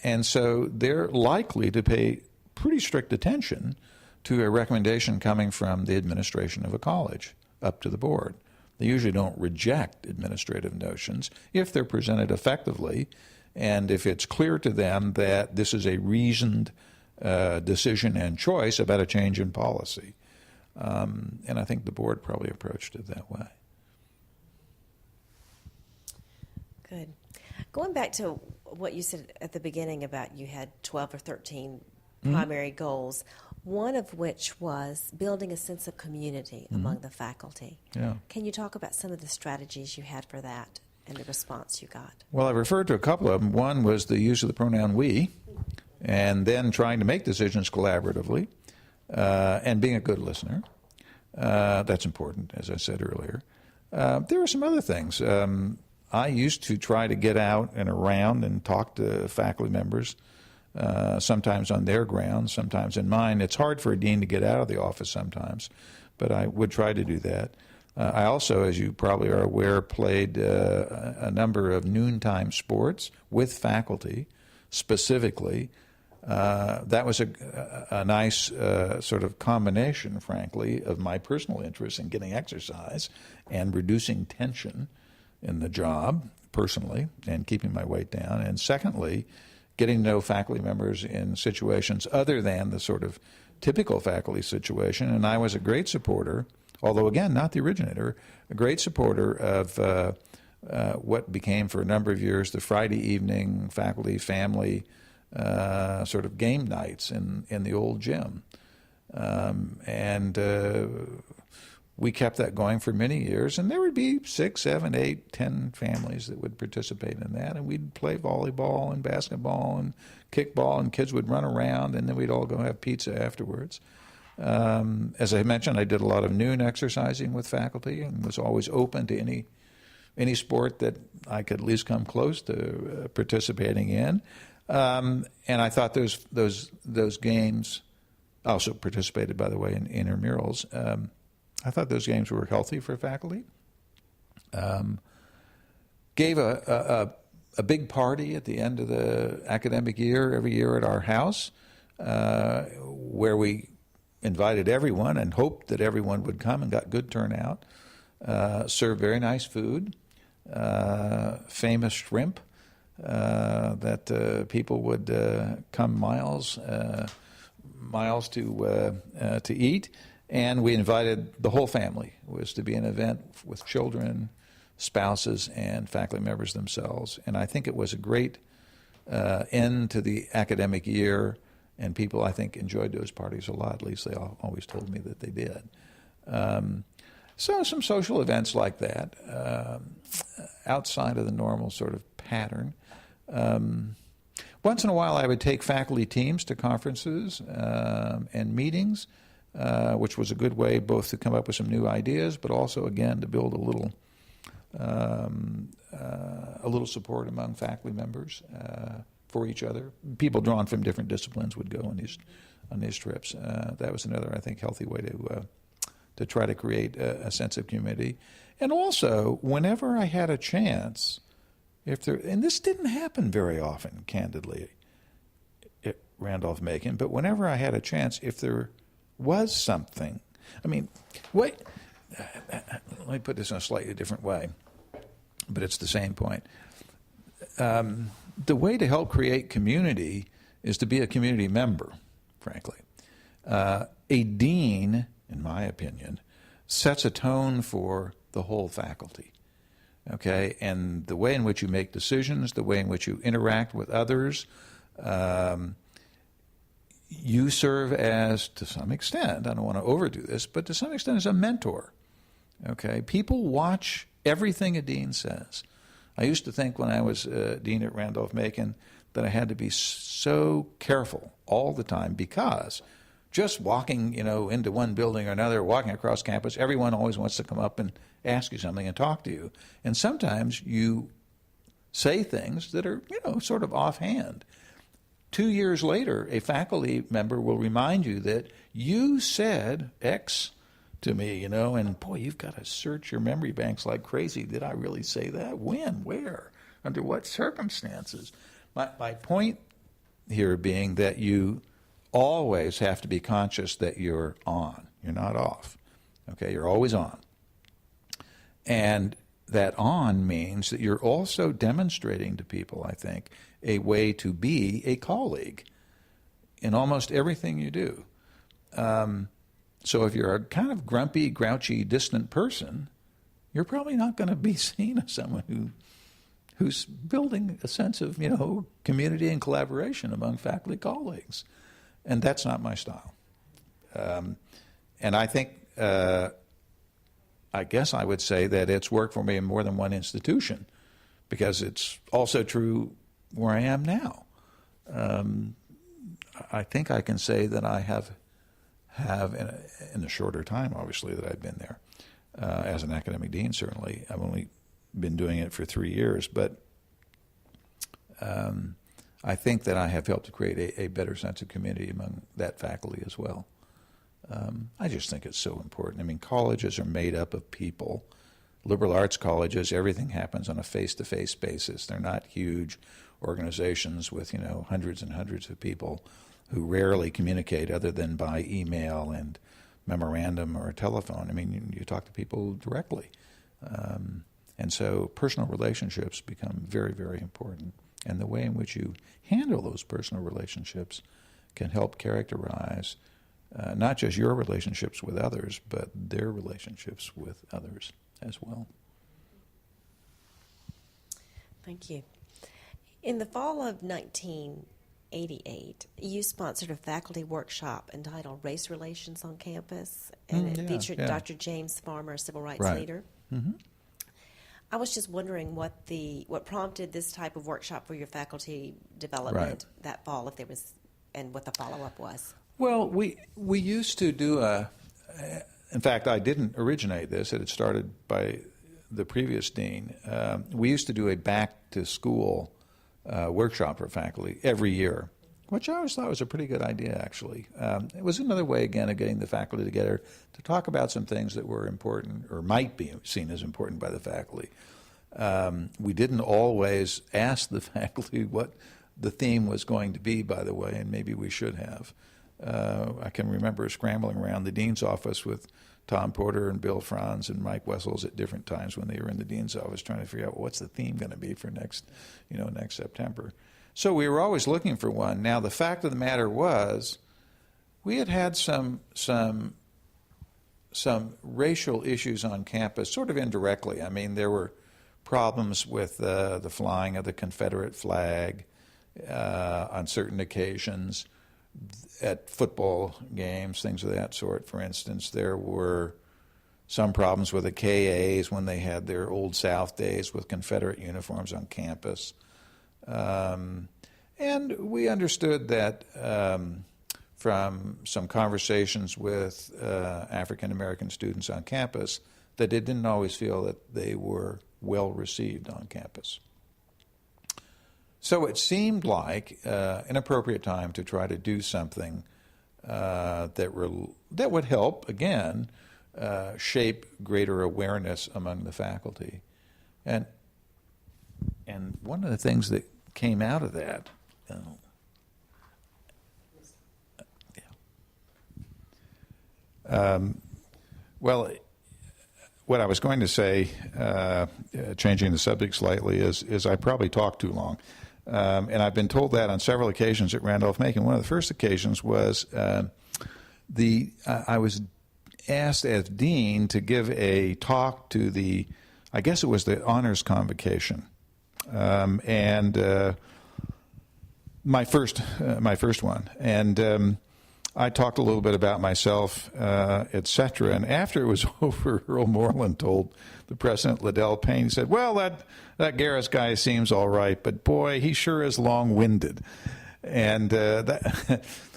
And so they're likely to pay pretty strict attention to a recommendation coming from the administration of a college. up to the board. They usually don't reject administrative notions if they're presented effectively and if it's clear to them that this is a reasoned decision and choice about a change in policy. And I think the board probably approached it that way. Good. Going back to what you said at the beginning about you had 12 or 13 primary goals, one of which was building a sense of community among the faculty. Yeah. Can you talk about some of the strategies you had for that and the response you got? Well, I referred to a couple of them. One was the use of the pronoun we, and then trying to make decisions collaboratively, and being a good listener. That's important, as I said earlier. There were some other things. I used to try to get out and around and talk to faculty members, sometimes on their grounds, sometimes in mine. It's hard for a dean to get out of the office sometimes, but I would try to do that. I also, as you probably are aware, played a number of noontime sports with faculty specifically. That was a nice sort of combination, frankly, of my personal interest in getting exercise and reducing tension in the job personally and keeping my weight down. And secondly, getting to know faculty members in situations other than the sort of typical faculty situation. And I was a great supporter, although again, not the originator, a great supporter of what became for a number of years the Friday evening faculty family sort of game nights in the old gym. And we kept that going for many years, and there would be 6, 7, 8, 10 families that would participate in that, and we'd play volleyball and basketball and kickball, and kids would run around, and then we'd all go have pizza afterwards. As I mentioned, I did a lot of noon exercising with faculty and was always open to any sport that I could at least come close to participating in. And I thought those games, I also participated, by the way, in intramurals. I thought those games were healthy for faculty. Gave a big party at the end of the academic year every year at our house, where we invited everyone and hoped that everyone would come, and got good turnout. Served very nice food, famous shrimp that people would come miles to eat. And we invited the whole family. It was to be an event with children, spouses, and faculty members themselves. And I think it was a great end to the academic year, and people, I think, enjoyed those parties a lot. At least they always told me that they did. So some social events like that, outside of the normal sort of pattern. Once in a while, I would take faculty teams to conferences and meetings, which was a good way both to come up with some new ideas, but also, again, to build a little support among faculty members for each other. People drawn from different disciplines would go on these trips. That was another, I think, healthy way to try to create a sense of community. And also, whenever I had a chance, and this didn't happen very often, candidly, at Randolph-Macon, but whenever I had a chance, if there was something. I mean, let me put this in a slightly different way, but it's the same point. The way to help create community is to be a community member, frankly. A dean, in my opinion, sets a tone for the whole faculty, okay? And the way in which you make decisions, the way in which you interact with others, you serve as, to some extent, I don't want to overdo this, but to some extent as a mentor, okay? People watch everything a dean says. I used to think when I was dean at Randolph-Macon that I had to be so careful all the time, because just walking, into one building or another, walking across campus, everyone always wants to come up and ask you something and talk to you. And sometimes you say things that are, sort of offhand. 2 years later, a faculty member will remind you that you said X to me, and boy, you've got to search your memory banks like crazy. Did I really say that? When? Where? Under what circumstances? My point here being that you always have to be conscious that you're on. You're not off. Okay, you're always on. And that on means that you're also demonstrating to people, I think, a way to be a colleague in almost everything you do. So if you're a kind of grumpy, grouchy, distant person, you're probably not going to be seen as someone who's building a sense of, community and collaboration among faculty colleagues. And that's not my style. And I think, I guess I would say that it's worked for me in more than one institution, because it's also true where I am now. I think I can say that I have in a shorter time, obviously, that I've been there, as an academic dean, certainly. I've only been doing it for 3 years, but I think that I have helped to create a better sense of community among that faculty as well. I just think it's so important. I mean, colleges are made up of people. Liberal arts colleges, everything happens on a face-to-face basis. They're not huge organizations with, hundreds and hundreds of people who rarely communicate other than by email and memorandum or telephone. I mean, you talk to people directly. And so personal relationships become very, very important. And the way in which you handle those personal relationships can help characterize not just your relationships with others, but their relationships with others as well. Thank you. In the fall of 1988, you sponsored a faculty workshop entitled Race Relations on Campus, and it featured Dr. James Farmer, a civil rights leader. Mm-hmm. I was just wondering what prompted this type of workshop for your faculty development that fall, if there was, and what the follow-up was. Well, we used to do in fact, I didn't originate this. It had started by the previous dean. We used to do a back-to-school workshop for faculty every year, which I always thought was a pretty good idea, actually. It was another way, again, of getting the faculty together to talk about some things that were important or might be seen as important by the faculty. We didn't always ask the faculty what the theme was going to be, by the way, and maybe we should have. I can remember scrambling around the dean's office with Tom Porter and Bill Franz and Mike Wessels at different times when they were in the dean's office trying to figure out what's the theme going to be for next September. So we were always looking for one. Now, the fact of the matter was, we had some racial issues on campus, sort of indirectly. I mean, there were problems with the flying of the Confederate flag on certain occasions. At football games, things of that sort, for instance. There were some problems with the KAs when they had their Old South days with Confederate uniforms on campus. And we understood that from some conversations with African American students on campus that they didn't always feel that they were well received on campus. So it seemed like an appropriate time to try to do something that would help, again, shape greater awareness among the faculty. And one of the things that came out of that, well, what I was going to say, changing the subject slightly, is I probably talked too long. And I've been told that on several occasions at Randolph-Macon. One of the first occasions was I was asked as dean to give a talk to I guess it was the honors convocation, and my first one. And I talked a little bit about myself, et cetera. And after it was over, Earl Moreland told the president, Liddell Payne, he said, well, that Garris guy seems all right, but boy, he sure is long-winded. And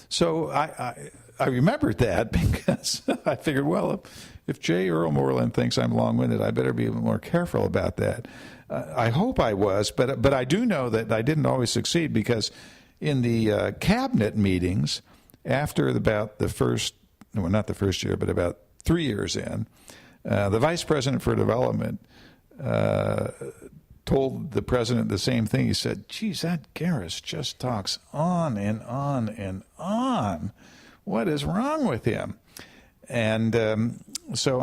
so I remembered that because I figured, well, if J. Earl Moreland thinks I'm long-winded, I better be a little more careful about that. I hope I was, but I do know that I didn't always succeed, because in the cabinet meetings, after about not the first year, but about 3 years in, the vice president for development told the president the same thing. He said, geez, that Garris just talks on and on and on. What is wrong with him? And so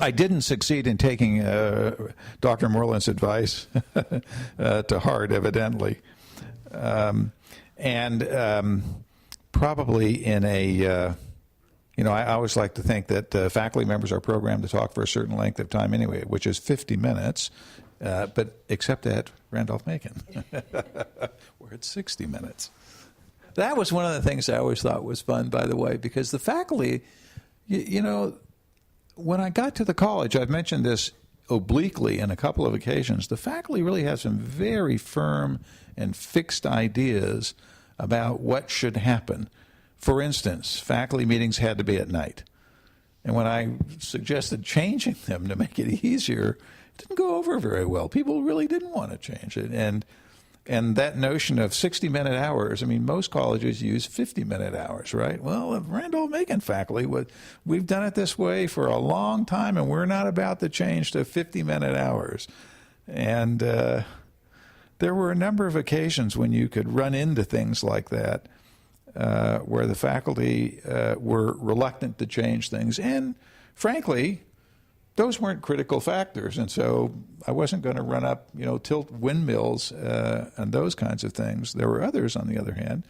I didn't succeed in taking Dr. Moreland's advice to heart, evidently. Probably in a, I always like to think that faculty members are programmed to talk for a certain length of time anyway, which is 50 minutes, but except at Randolph-Macon, where it's 60 minutes. That was one of the things I always thought was fun, by the way, because the faculty, when I got to the college, I've mentioned this obliquely in a couple of occasions, the faculty really have some very firm and fixed ideas about what should happen. For instance, faculty meetings had to be at night. And when I suggested changing them to make it easier, it didn't go over very well. People really didn't want to change it. And that notion of 60-minute hours, most colleges use 50-minute hours, right? Well, Randolph-Macon faculty, we've done it this way for a long time, and we're not about to change to 50-minute hours. And there were a number of occasions when you could run into things like that, where the faculty were reluctant to change things. And frankly, those weren't critical factors, and so I wasn't going to run up, tilt windmills and those kinds of things. There were others, on the other hand,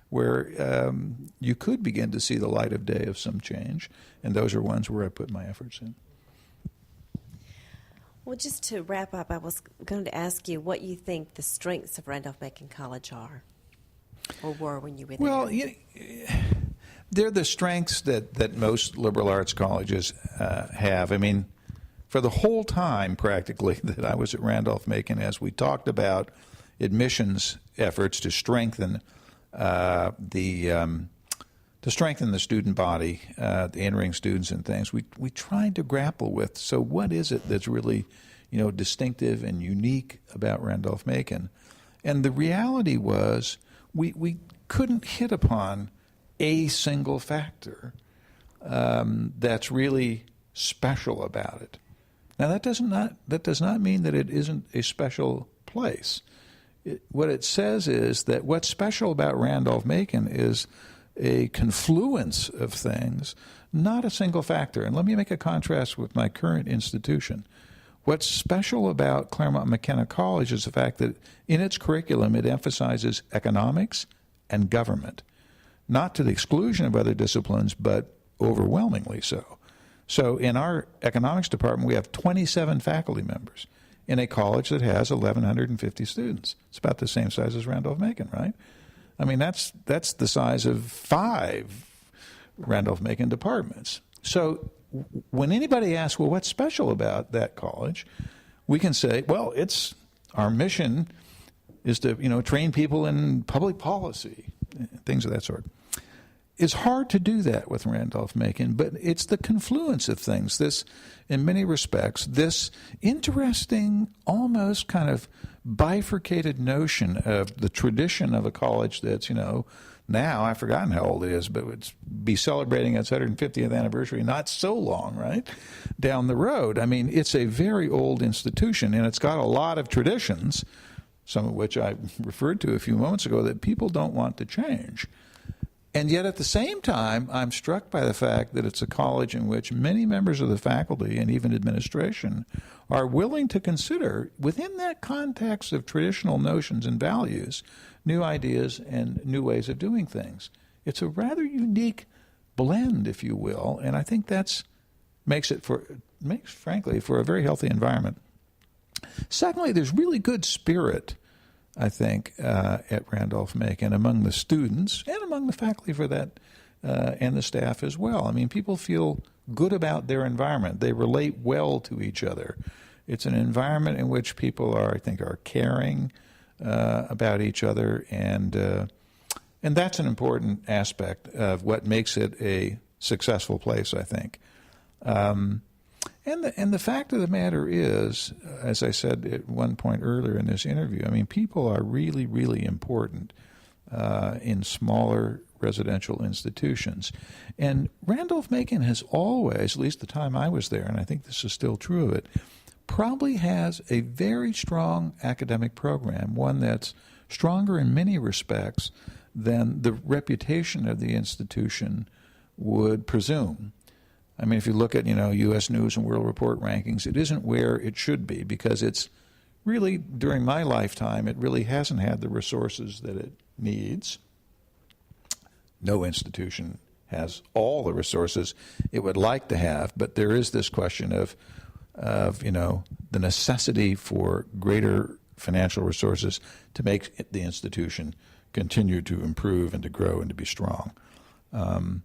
where you could begin to see the light of day of some change, and those are ones where I put my efforts in. Well, just to wrap up, I was going to ask you what you think the strengths of Randolph-Macon College are, or were when you were there. Well, they're the strengths that most liberal arts colleges have. For the whole time, practically, that I was at Randolph-Macon, as we talked about admissions efforts to strengthen the student body, the entering students and things, we tried to grapple with. So, what is it that's really, distinctive and unique about Randolph-Macon? And the reality was, we couldn't hit upon a single factor that's really special about it. Now, that does not mean that it isn't a special place. What it says is that what's special about Randolph-Macon is a confluence of things, not a single factor. And let me make a contrast with my current institution. What's special about Claremont McKenna College is the fact that in its curriculum it emphasizes economics and government, not to the exclusion of other disciplines, but overwhelmingly so. So in our economics department, we have 27 faculty members in a college that has 1,150 students. It's about the same size as Randolph-Macon, right? That's the size of 5 Randolph-Macon departments. So when anybody asks, well, what's special about that college, we can say, well, our mission is to, train people in public policy, things of that sort. It's hard to do that with Randolph-Macon, but it's the confluence of things. This, in many respects, this interesting, almost kind of bifurcated notion of the tradition of a college that's, now I've forgotten how old it is, but it's be celebrating its 150th anniversary not so long, right, down the road. It's a very old institution, and it's got a lot of traditions, some of which I referred to a few moments ago, that people don't want to change. And yet at the same time, I'm struck by the fact that it's a college in which many members of the faculty and even administration are willing to consider, within that context of traditional notions and values, new ideas and new ways of doing things. It's a rather unique blend, if you will, and I think that makes, frankly, for a very healthy environment. Secondly, there's really good spirit, I think, at Randolph-Macon among the students and among the faculty for that, and the staff as well. People feel good about their environment. They relate well to each other. It's an environment in which people are caring about each other, and that's an important aspect of what makes it a successful place, I think. And the fact of the matter is, as I said at one point earlier in this interview, people are really, really important in smaller residential institutions. And Randolph-Macon has always, at least the time I was there, and I think this is still true of it, probably has a very strong academic program, one that's stronger in many respects than the reputation of the institution would presume. I mean, if you look at, U.S. News and World Report rankings, it isn't where it should be because it's really, during my lifetime, it really hasn't had the resources that it needs. No institution has all the resources it would like to have, but there is this question of the necessity for greater financial resources to make the institution continue to improve and to grow and to be strong. And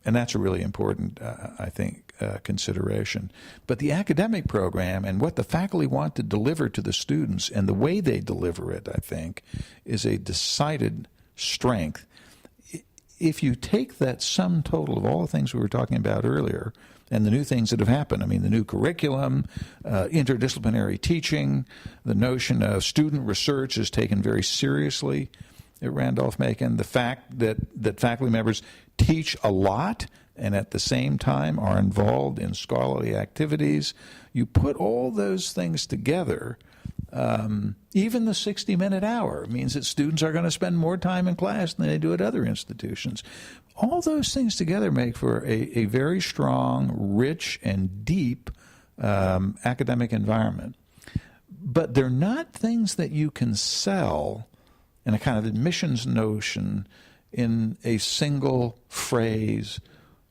that's a really important, I think, consideration. But the academic program and what the faculty want to deliver to the students and the way they deliver it, I think, is a decided strength. If you take that sum total of all the things we were talking about earlier and the new things that have happened, I mean, the new curriculum, interdisciplinary teaching, the notion of student research is taken very seriously at Randolph-Macon, the fact that faculty members teach a lot and at the same time are involved in scholarly activities, you put all those things together. Even the 60-minute hour means that students are going to spend more time in class than they do at other institutions. All those things together make for a very strong, rich, and deep academic environment. But they're not things that you can sell in a kind of admissions notion in a single phrase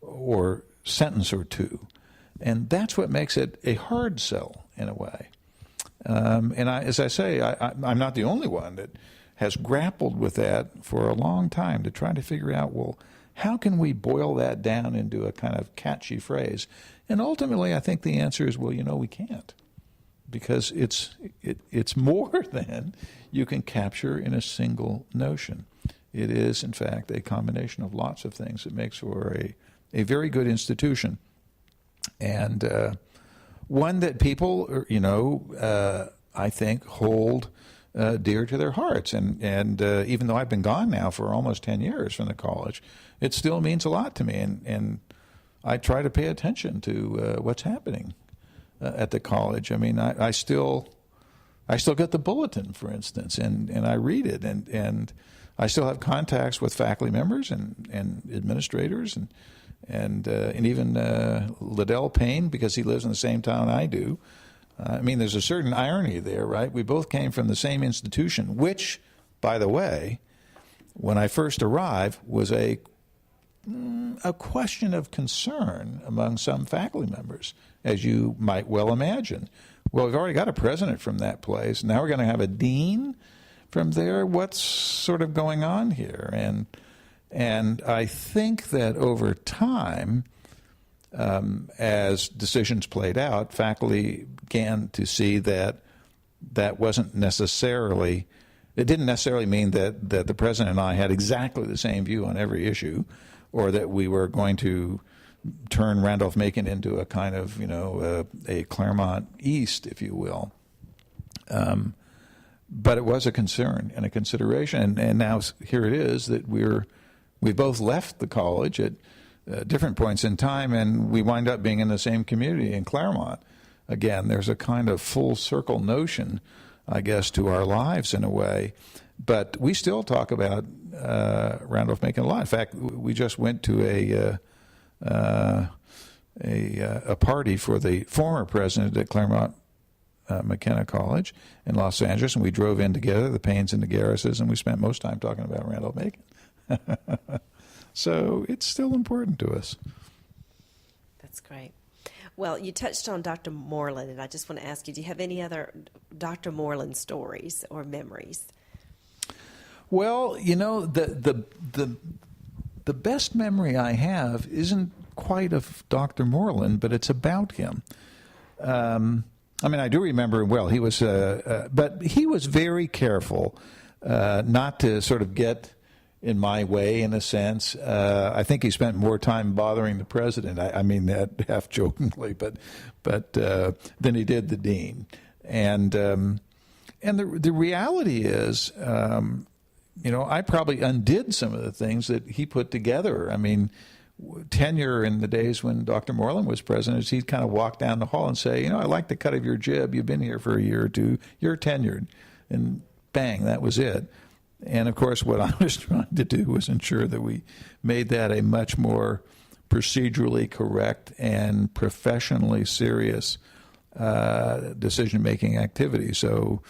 or sentence or two. And that's what makes it a hard sell in a way. And as I say, I'm not the only one that has grappled with that for a long time to try to figure out, well, how can we boil that down into a kind of catchy phrase? And ultimately, I think the answer is, well, we can't, because it's more than you can capture in a single notion. It is, in fact, a combination of lots of things that makes for a very good institution. And one that people, I think hold dear to their hearts. And even though I've been gone now for almost 10 years from the college, it still means a lot to me. And I try to pay attention to what's happening at the college. I mean, I still get the bulletin, for instance, and I read it. And I still have contacts with faculty members and administrators and even Liddell Payne, because he lives in the same town I do. I mean, there's a certain irony there, right? We both came from the same institution, which, by the way, when I first arrived, was a question of concern among some faculty members, as you might well imagine. Well, we've already got a president from that place. Now we're going to have a dean from there. What's sort of going on here? And I think that over time, as decisions played out, faculty began to see that wasn't necessarily, it didn't necessarily mean that the president and I had exactly the same view on every issue, or that we were going to turn Randolph-Macon into a kind of, a Claremont East, if you will. But it was a concern and a consideration, and now here it is that we both left the college at different points in time, and we wind up being in the same community in Claremont. Again, there's a kind of full circle notion, I guess, to our lives in a way, but we still talk about Randolph-Macon a lot. In fact, we just went to a party for the former president at Claremont McKenna College in Los Angeles, and we drove in together, the Paynes and the Garrises, and we spent most time talking about Randolph-Macon. So it's still important to us. That's great. Well, you touched on Dr. Moreland, and I just want to ask you, do you have any other Dr. Moreland stories or memories? Well, the best memory I have isn't quite of Dr. Moreland, but it's about him. I mean, I do remember him well. He was, but he was very careful not to sort of get in my way, in a sense. I think he spent more time bothering the president. I mean that half jokingly, but than he did the dean. And the reality is, I probably undid some of the things that he put together. I mean, tenure in the days when Dr. Moreland was president, he'd kind of walk down the hall and say, I like the cut of your jib. You've been here for a year or two. You're tenured. And bang, that was it. And, of course, what I was trying to do was ensure that we made that a much more procedurally correct and professionally serious decision-making activity. So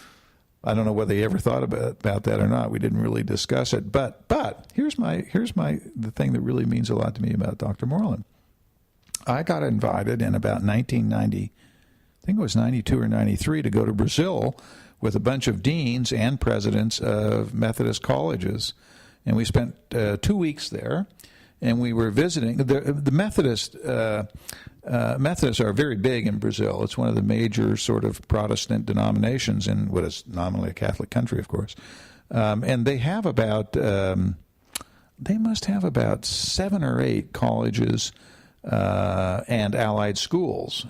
I don't know whether he ever thought about that or not. We didn't really discuss it. But here's the thing that really means a lot to me about Dr. Moreland. I got invited in about 1990, I think it was 92 or 93, to go to Brazil with a bunch of deans and presidents of Methodist colleges. And we spent 2 weeks there, and we were visiting. The Methodists are very big in Brazil. It's one of the major sort of Protestant denominations in what is nominally a Catholic country, of course. And they have about, they must have about 7 or 8 colleges and allied schools,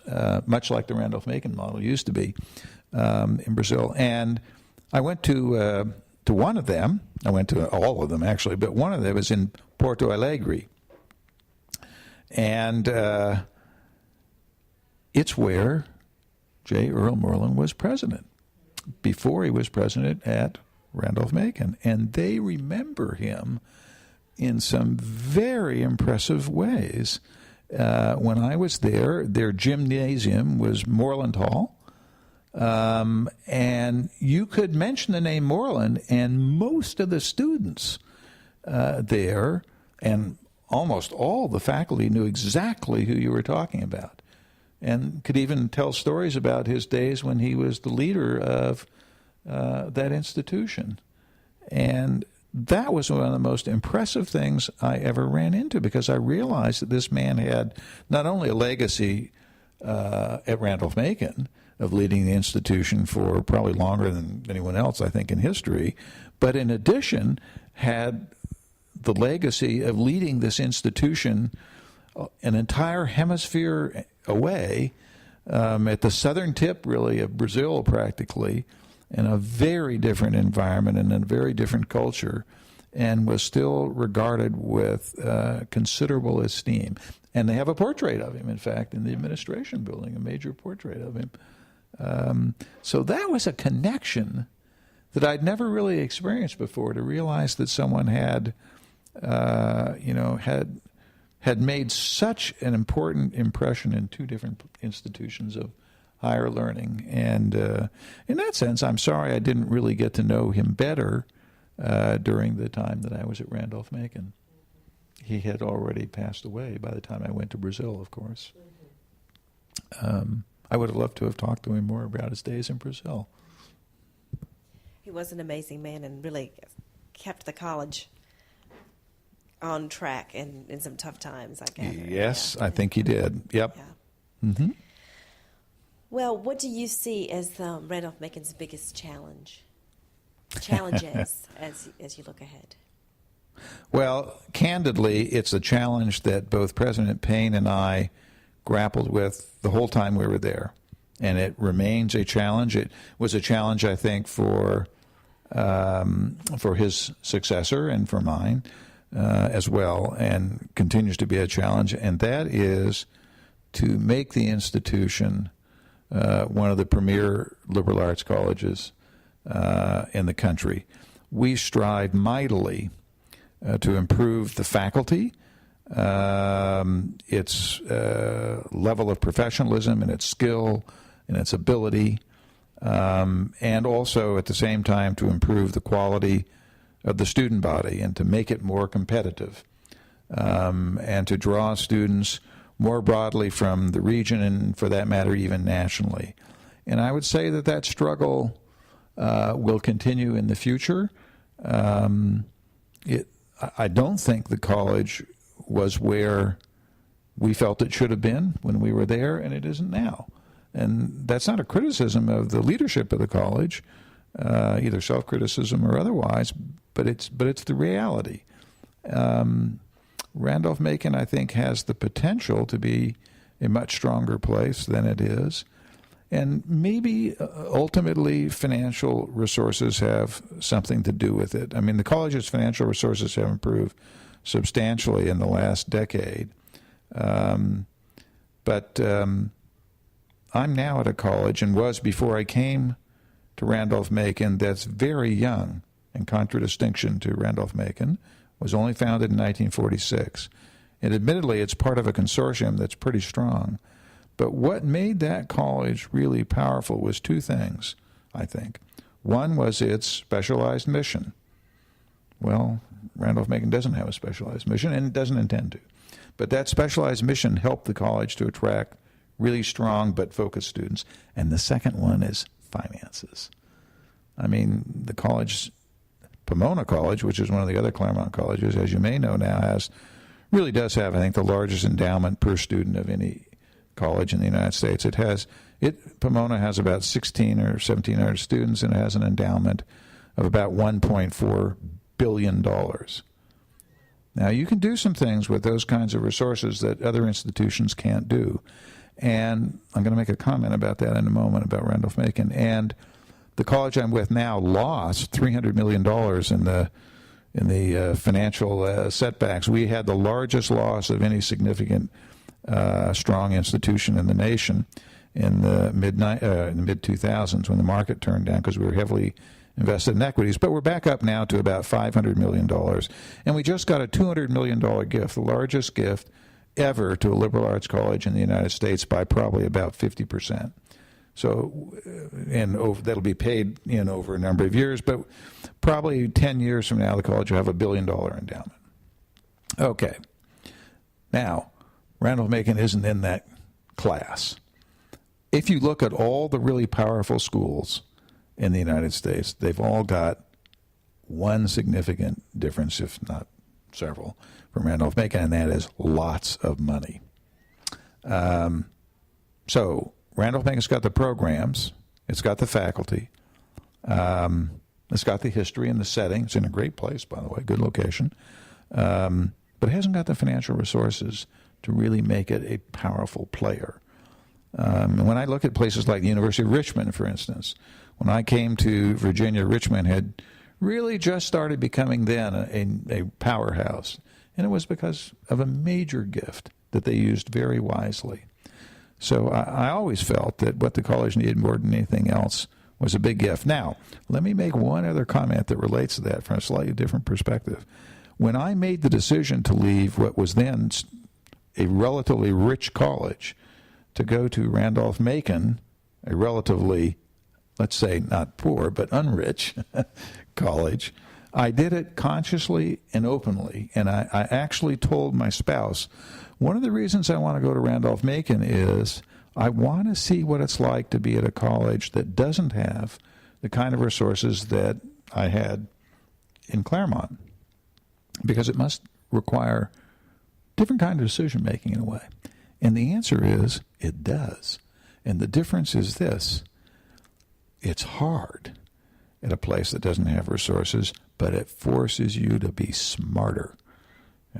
much like the Randolph-Macon model used to be in Brazil. And I went to one of them. I went to all of them, actually, but one of them was in Porto Alegre. And it's where J. Earl Moreland was president, before he was president at Randolph-Macon. And they remember him in some very impressive ways. When I was there, their gymnasium was Moreland Hall. And you could mention the name Moreland, and most of the students there and almost all the faculty knew exactly who you were talking about, and could even tell stories about his days when he was the leader of that institution. And that was one of the most impressive things I ever ran into, because I realized that this man had not only a legacy at Randolph-Macon of leading the institution for probably longer than anyone else, I think, in history, but in addition had the legacy of leading this institution an entire hemisphere away, at the southern tip, really, of Brazil, practically, in a very different environment and a very different culture, and was still regarded with considerable esteem. And they have a portrait of him, in fact, in the administration building, a major portrait of him. So that was a connection that I'd never really experienced before, to realize that someone had made such an important impression in 2 different institutions of higher learning. And in that sense, I'm sorry I didn't really get to know him better during the time that I was at Randolph-Macon. He had already passed away by the time I went to Brazil, of course. I would have loved to have talked to him more about his days in Brazil. He was an amazing man and really kept the college on track in some tough times, I gather. Yes, yeah. I think he did. Yep. Yeah. Mm-hmm. Well, what do you see as Randolph-Macon's biggest challenges as you look ahead? Well, candidly, it's a challenge that both President Payne and I grappled with the whole time we were there, and it remains a challenge. It was a challenge, I think, for his successor and for mine as well, and continues to be a challenge, and that is to make the institution one of the premier liberal arts colleges in the country. We strive mightily to improve the faculty, its level of professionalism and its skill and its ability, and also at the same time to improve the quality of the student body and to make it more competitive, and to draw students more broadly from the region and, for that matter, even nationally. And I would say that struggle will continue in the future. I don't think the college was where we felt it should have been when we were there, and it isn't now. And that's not a criticism of the leadership of the college, either self-criticism or otherwise, but it's the reality. Randolph-Macon, I think, has the potential to be a much stronger place than it is. And maybe ultimately financial resources have something to do with it. I mean, the college's financial resources have improved substantially in the last decade. But I'm now at a college, and was before I came to Randolph-Macon, that's very young, in contradistinction to Randolph-Macon, was only founded in 1946. And admittedly, it's part of a consortium that's pretty strong. But what made that college really powerful was two things, I think. One was its specialized mission. Well, Randolph-Macon doesn't have a specialized mission, and it doesn't intend to. But that specialized mission helped the college to attract really strong but focused students. And the second one is finances. I mean, the college, Pomona College, which is one of the other Claremont colleges, as you may know now, really does have, I think, the largest endowment per student of any college in the United States. Pomona has about 16 or 1,700 students, and it has an endowment of about $1.4 billion. Now, you can do some things with those kinds of resources that other institutions can't do. And I'm going to make a comment about that in a moment about Randolph-Macon. And the college I'm with now lost $300 million in the financial setbacks. We had the largest loss of any significant strong institution in the nation in the mid-2000s when the market turned down because we were heavily invested in equities. But we're back up now to about $500 million. And we just got a $200 million gift, the largest gift ever to a liberal arts college in the United States by probably about 50%. So, that'll be paid in over a number of years, but probably 10 years from now, the college will have a $1 billion endowment. Okay. Now, Randolph-Macon isn't in that class. If you look at all the really powerful schools in the United States, they've all got one significant difference, if not several, from Randolph-Macon, and that is lots of money. So Randolph-Macon's got the programs, it's got the faculty, it's got the history and the setting. It's in a great place, by the way, good location, but it hasn't got the financial resources to really make it a powerful player. When I look at places like the University of Richmond, for instance, when I came to Virginia, Richmond had really just started becoming then a powerhouse. And it was because of a major gift that they used very wisely. So I always felt that what the college needed more than anything else was a big gift. Now, let me make one other comment that relates to that from a slightly different perspective. When I made the decision to leave what was then a relatively rich college to go to Randolph-Macon, a relatively, let's say, not poor, but unrich college, I did it consciously and openly. And I actually told my spouse, one of the reasons I want to go to Randolph-Macon is I want to see what it's like to be at a college that doesn't have the kind of resources that I had in Claremont, because it must require different kind of decision-making in a way. And the answer is it does. And the difference is this: it's hard at a place that doesn't have resources, but it forces you to be smarter.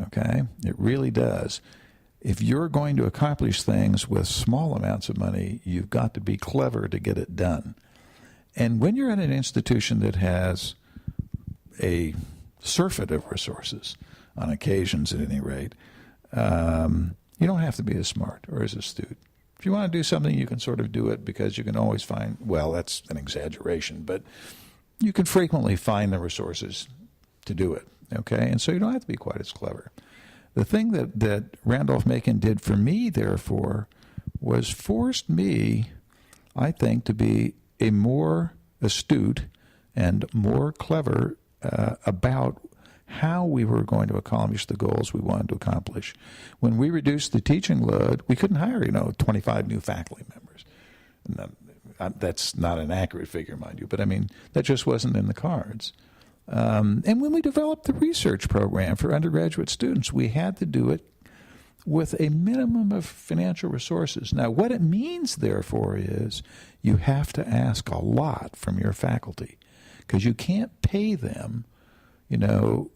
Okay? It really does. If you're going to accomplish things with small amounts of money, you've got to be clever to get it done. And when you're at an institution that has a surfeit of resources, on occasions at any rate, you don't have to be as smart or as astute. If you want to do something, you can sort of do it because you can always find, well, that's an exaggeration, but you can frequently find the resources to do it, okay? And so you don't have to be quite as clever. The thing that Randolph-Macon did for me, therefore, was forced me, I think, to be a more astute and more clever about how we were going to accomplish the goals we wanted to accomplish. When we reduced the teaching load, we couldn't hire, 25 new faculty members. And that's not an accurate figure, mind you, but I mean, that just wasn't in the cards. And when we developed the research program for undergraduate students, we had to do it with a minimum of financial resources. Now, what it means, therefore, is you have to ask a lot from your faculty, because you can't pay them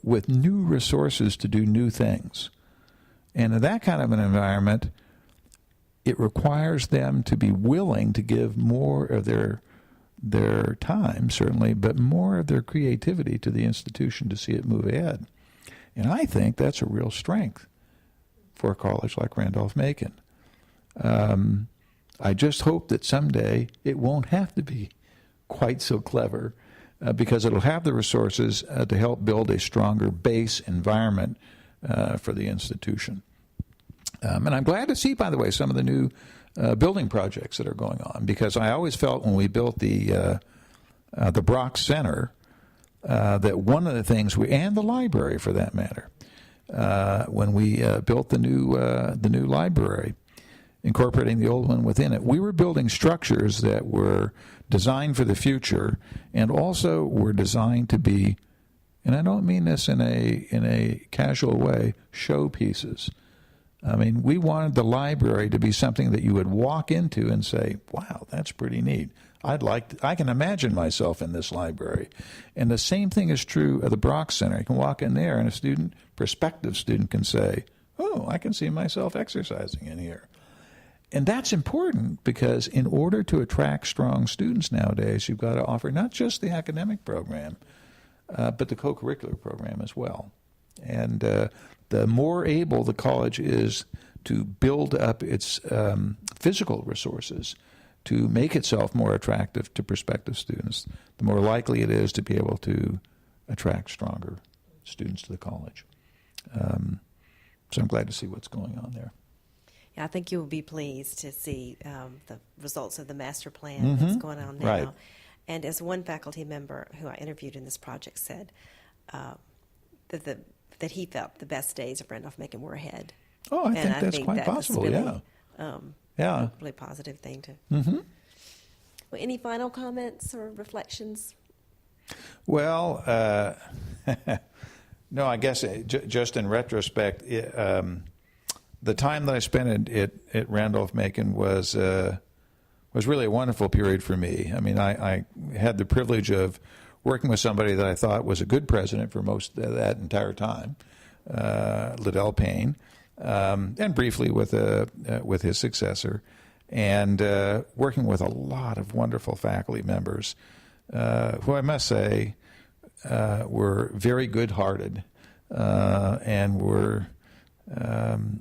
with new resources to do new things. And in that kind of an environment, it requires them to be willing to give more of their time, certainly, but more of their creativity to the institution to see it move ahead. And I think that's a real strength for a college like Randolph-Macon. I just hope that someday it won't have to be quite so clever, because it'll have the resources to help build a stronger base environment for the institution. And I'm glad to see, by the way, some of the new building projects that are going on, because I always felt when we built the Brock Center that one of the things and the library for that matter, when we built the new library, incorporating the old one within it, we were building structures that were designed for the future and also were designed to be, and I don't mean this in a casual way, showpieces. I mean, we wanted the library to be something that you would walk into and say, wow, that's pretty neat. I can imagine myself in this library. And the same thing is true of the Brock Center. You can walk in there and a prospective student can say, oh, I can see myself exercising in here. And that's important because in order to attract strong students nowadays, you've got to offer not just the academic program, but the co-curricular program as well. And the more able the college is to build up its physical resources to make itself more attractive to prospective students, the more likely it is to be able to attract stronger students to the college. So I'm glad to see what's going on there. Yeah, I think you will be pleased to see the results of the master plan that's going on now. Right. And as one faculty member who I interviewed in this project said, that he felt the best days of Randolph-Macon were ahead. Oh, I think that's quite possible, really, yeah. Really positive thing to. Mm-hmm. Well, any final comments or reflections? Well, no, I guess just in retrospect, the time that I spent at Randolph-Macon was really a wonderful period for me. I mean, I had the privilege of working with somebody that I thought was a good president for most of that entire time, Liddell Payne, and briefly with his successor, and working with a lot of wonderful faculty members who I must say were very good-hearted and were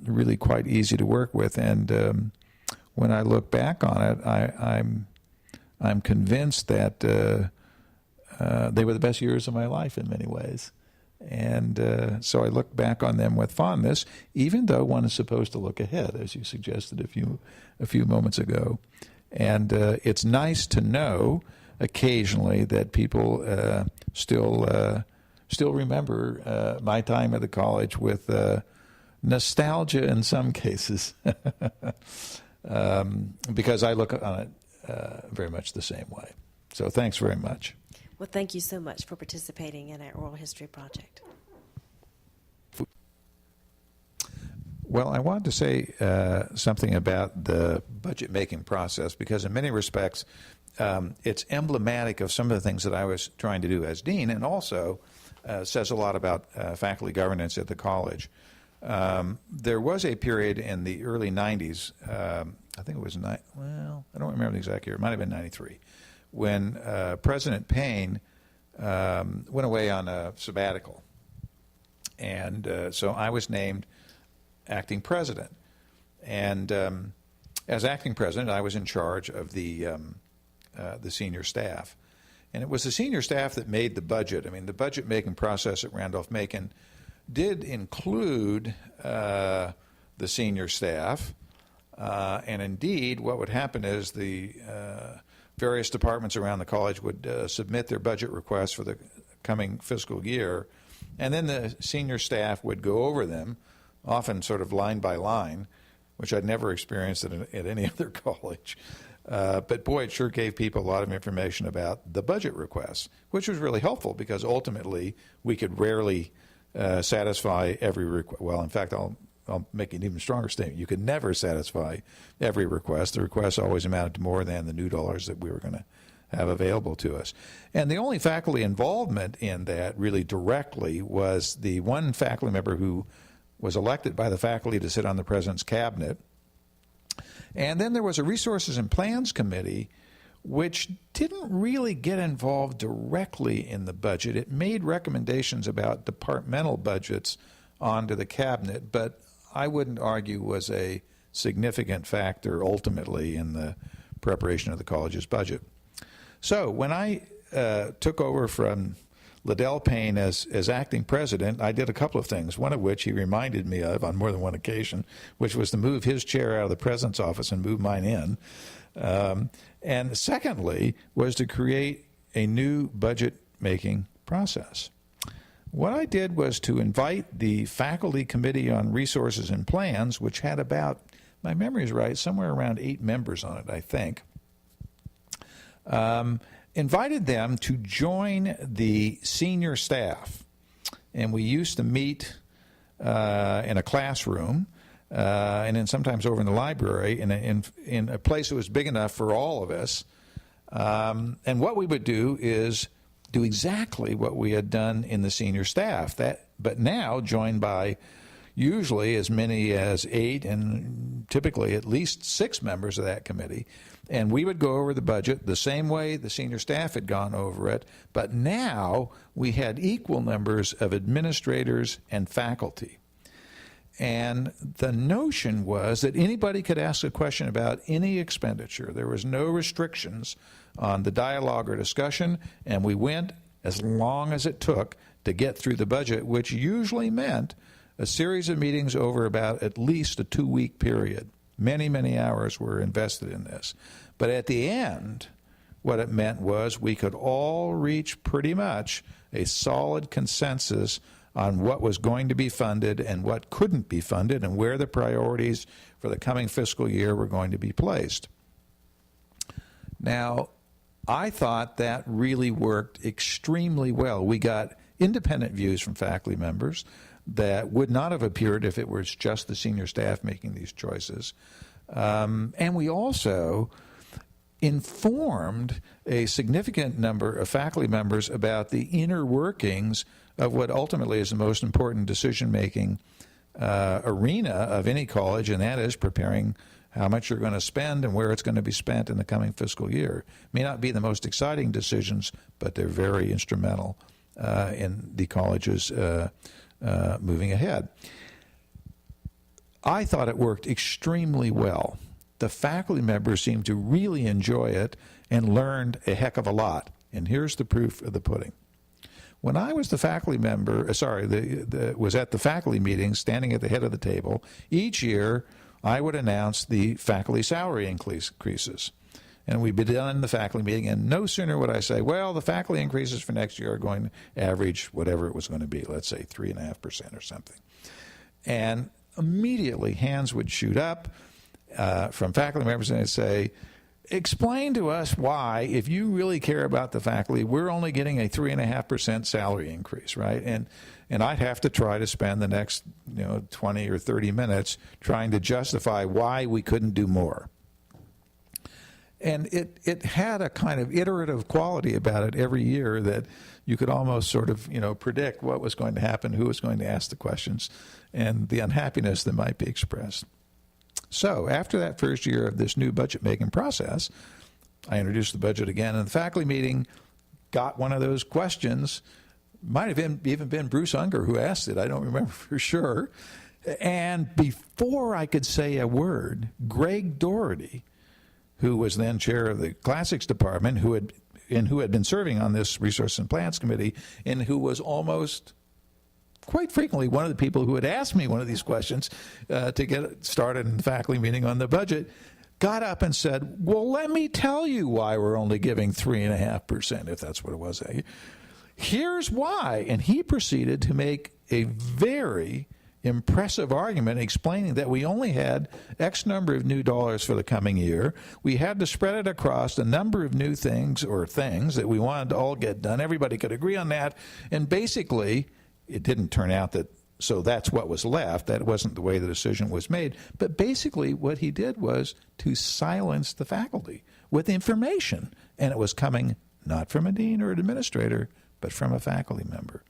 really quite easy to work with. And when I look back on it, I'm convinced that they were the best years of my life in many ways. And so I look back on them with fondness, even though one is supposed to look ahead, as you suggested a few moments ago. And it's nice to know occasionally that people still remember my time at the college with nostalgia in some cases, because I look on it very much the same way. So thanks very much. Well, thank you so much for participating in our oral history project. Well, I wanted to say something about the budget-making process because in many respects it's emblematic of some of the things that I was trying to do as dean, and also says a lot about faculty governance at the college. There was a period in the early 90s, I think it was, I don't remember the exact year, it might have been 93, when President Payne went away on a sabbatical. And so I was named acting president. And as acting president, I was in charge of the senior staff. And it was the senior staff that made the budget. I mean, the budget-making process at Randolph-Macon did include the senior staff. And indeed, what would happen is the various departments around the college would submit their budget requests for the coming fiscal year, and then the senior staff would go over them, often sort of line by line, which I'd never experienced at any other college. But boy, it sure gave people a lot of information about the budget requests, which was really helpful because ultimately we could rarely satisfy every request. Well, in fact, I'll make an even stronger statement. You could never satisfy every request. The requests always amounted to more than the new dollars that we were going to have available to us. And the only faculty involvement in that really directly was the one faculty member who was elected by the faculty to sit on the president's cabinet. And then there was a Resources and Plans Committee, which didn't really get involved directly in the budget. It made recommendations about departmental budgets onto the cabinet, but I wouldn't argue was a significant factor ultimately in the preparation of the college's budget. So when I took over from Liddell Payne as acting president, I did a couple of things, one of which he reminded me of on more than one occasion, which was to move his chair out of the president's office and move mine in. And secondly, was to create a new budget-making process. What I did was to invite the Faculty Committee on Resources and Plans, which had about, my memory is right, somewhere around 8 members on it, I think, invited them to join the senior staff. And we used to meet in a classroom and then sometimes over in the library in a place that was big enough for all of us. And what we would do is do exactly what we had done in the senior staff, but now joined by usually as many as 8 and typically at least 6 members of that committee. And we would go over the budget the same way the senior staff had gone over it, but now we had equal numbers of administrators and faculty. And the notion was that anybody could ask a question about any expenditure. There was no restrictions on the dialogue or discussion, and we went as long as it took to get through the budget, which usually meant a series of meetings over about at least a 2-week period. Many, many hours were invested in this. But at the end, what it meant was we could all reach pretty much a solid consensus on what was going to be funded and what couldn't be funded and where the priorities for the coming fiscal year were going to be placed. Now, I thought that really worked extremely well. We got independent views from faculty members that would not have appeared if it was just the senior staff making these choices. And we also informed a significant number of faculty members about the inner workings of what ultimately is the most important decision-making arena of any college, and that is preparing how much you're going to spend and where it's going to be spent in the coming fiscal year. May not be the most exciting decisions, but they're very instrumental in the college's moving ahead. I thought it worked extremely well. The faculty members seemed to really enjoy it and learned a heck of a lot. And here's the proof of the pudding. When I was the faculty member, was at the faculty meeting, standing at the head of the table, each year I would announce the faculty salary increases. And we'd be done in the faculty meeting, and no sooner would I say, well, the faculty increases for next year are going to average whatever it was going to be, let's say 3.5% or something. And immediately hands would shoot up from faculty members, and they'd say, explain to us why, if you really care about the faculty, we're only getting a 3.5% salary increase, right? And I'd have to try to spend the next 20 or 30 minutes trying to justify why we couldn't do more. And it had a kind of iterative quality about it every year that you could almost sort of predict what was going to happen, who was going to ask the questions, and the unhappiness that might be expressed. So after that first year of this new budget-making process, I introduced the budget again, and the faculty meeting got one of those questions. Might have even been Bruce Unger who asked it. I don't remember for sure. And before I could say a word, Greg Doherty, who was then chair of the classics department, who had been serving on this Resource and Plans Committee, and who was almost quite frequently one of the people who had asked me one of these questions to get started in the faculty meeting on the budget, got up and said, well, let me tell you why we're only giving 3.5%, if that's what it was. Here's why. And he proceeded to make a very impressive argument explaining that we only had X number of new dollars for the coming year. We had to spread it across a number of new things that we wanted to all get done. Everybody could agree on that. And basically, it didn't turn out that, so that's what was left. That wasn't the way the decision was made. But basically what he did was to silence the faculty with information. And it was coming not from a dean or an administrator, but from a faculty member.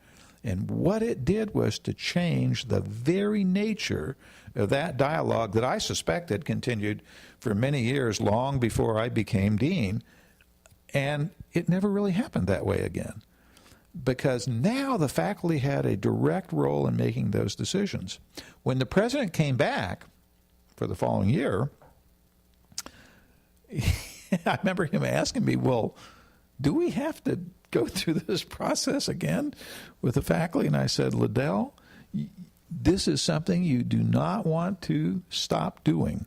And what it did was to change the very nature of that dialogue that I suspect had continued for many years, long before I became dean. And it never really happened that way again, because now the faculty had a direct role in making those decisions. When the president came back for the following year, I remember him asking me, well, do we have to go through this process again with the faculty. And I said, Liddell, this is something you do not want to stop doing.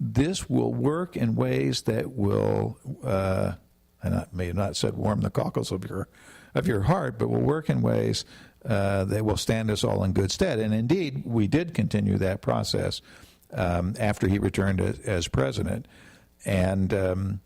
This will work in ways that will, and I may have not said warm the cockles of your heart, but will work in ways that will stand us all in good stead. And indeed, we did continue that process after he returned as president. And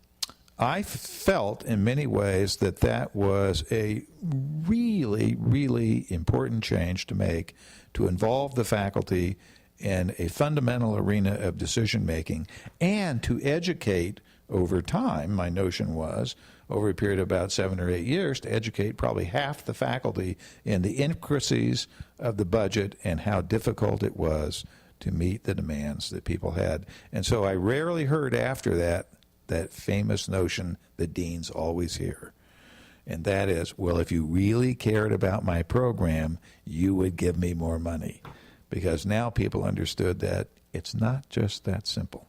I felt in many ways that was a really, really important change to make, to involve the faculty in a fundamental arena of decision making and to educate over time. My notion was, over a period of about 7 or 8 years, to educate probably half the faculty in the intricacies of the budget and how difficult it was to meet the demands that people had. And so I rarely heard after that famous notion that deans always hear. And that is, well, if you really cared about my program, you would give me more money. Because now people understood that it's not just that simple.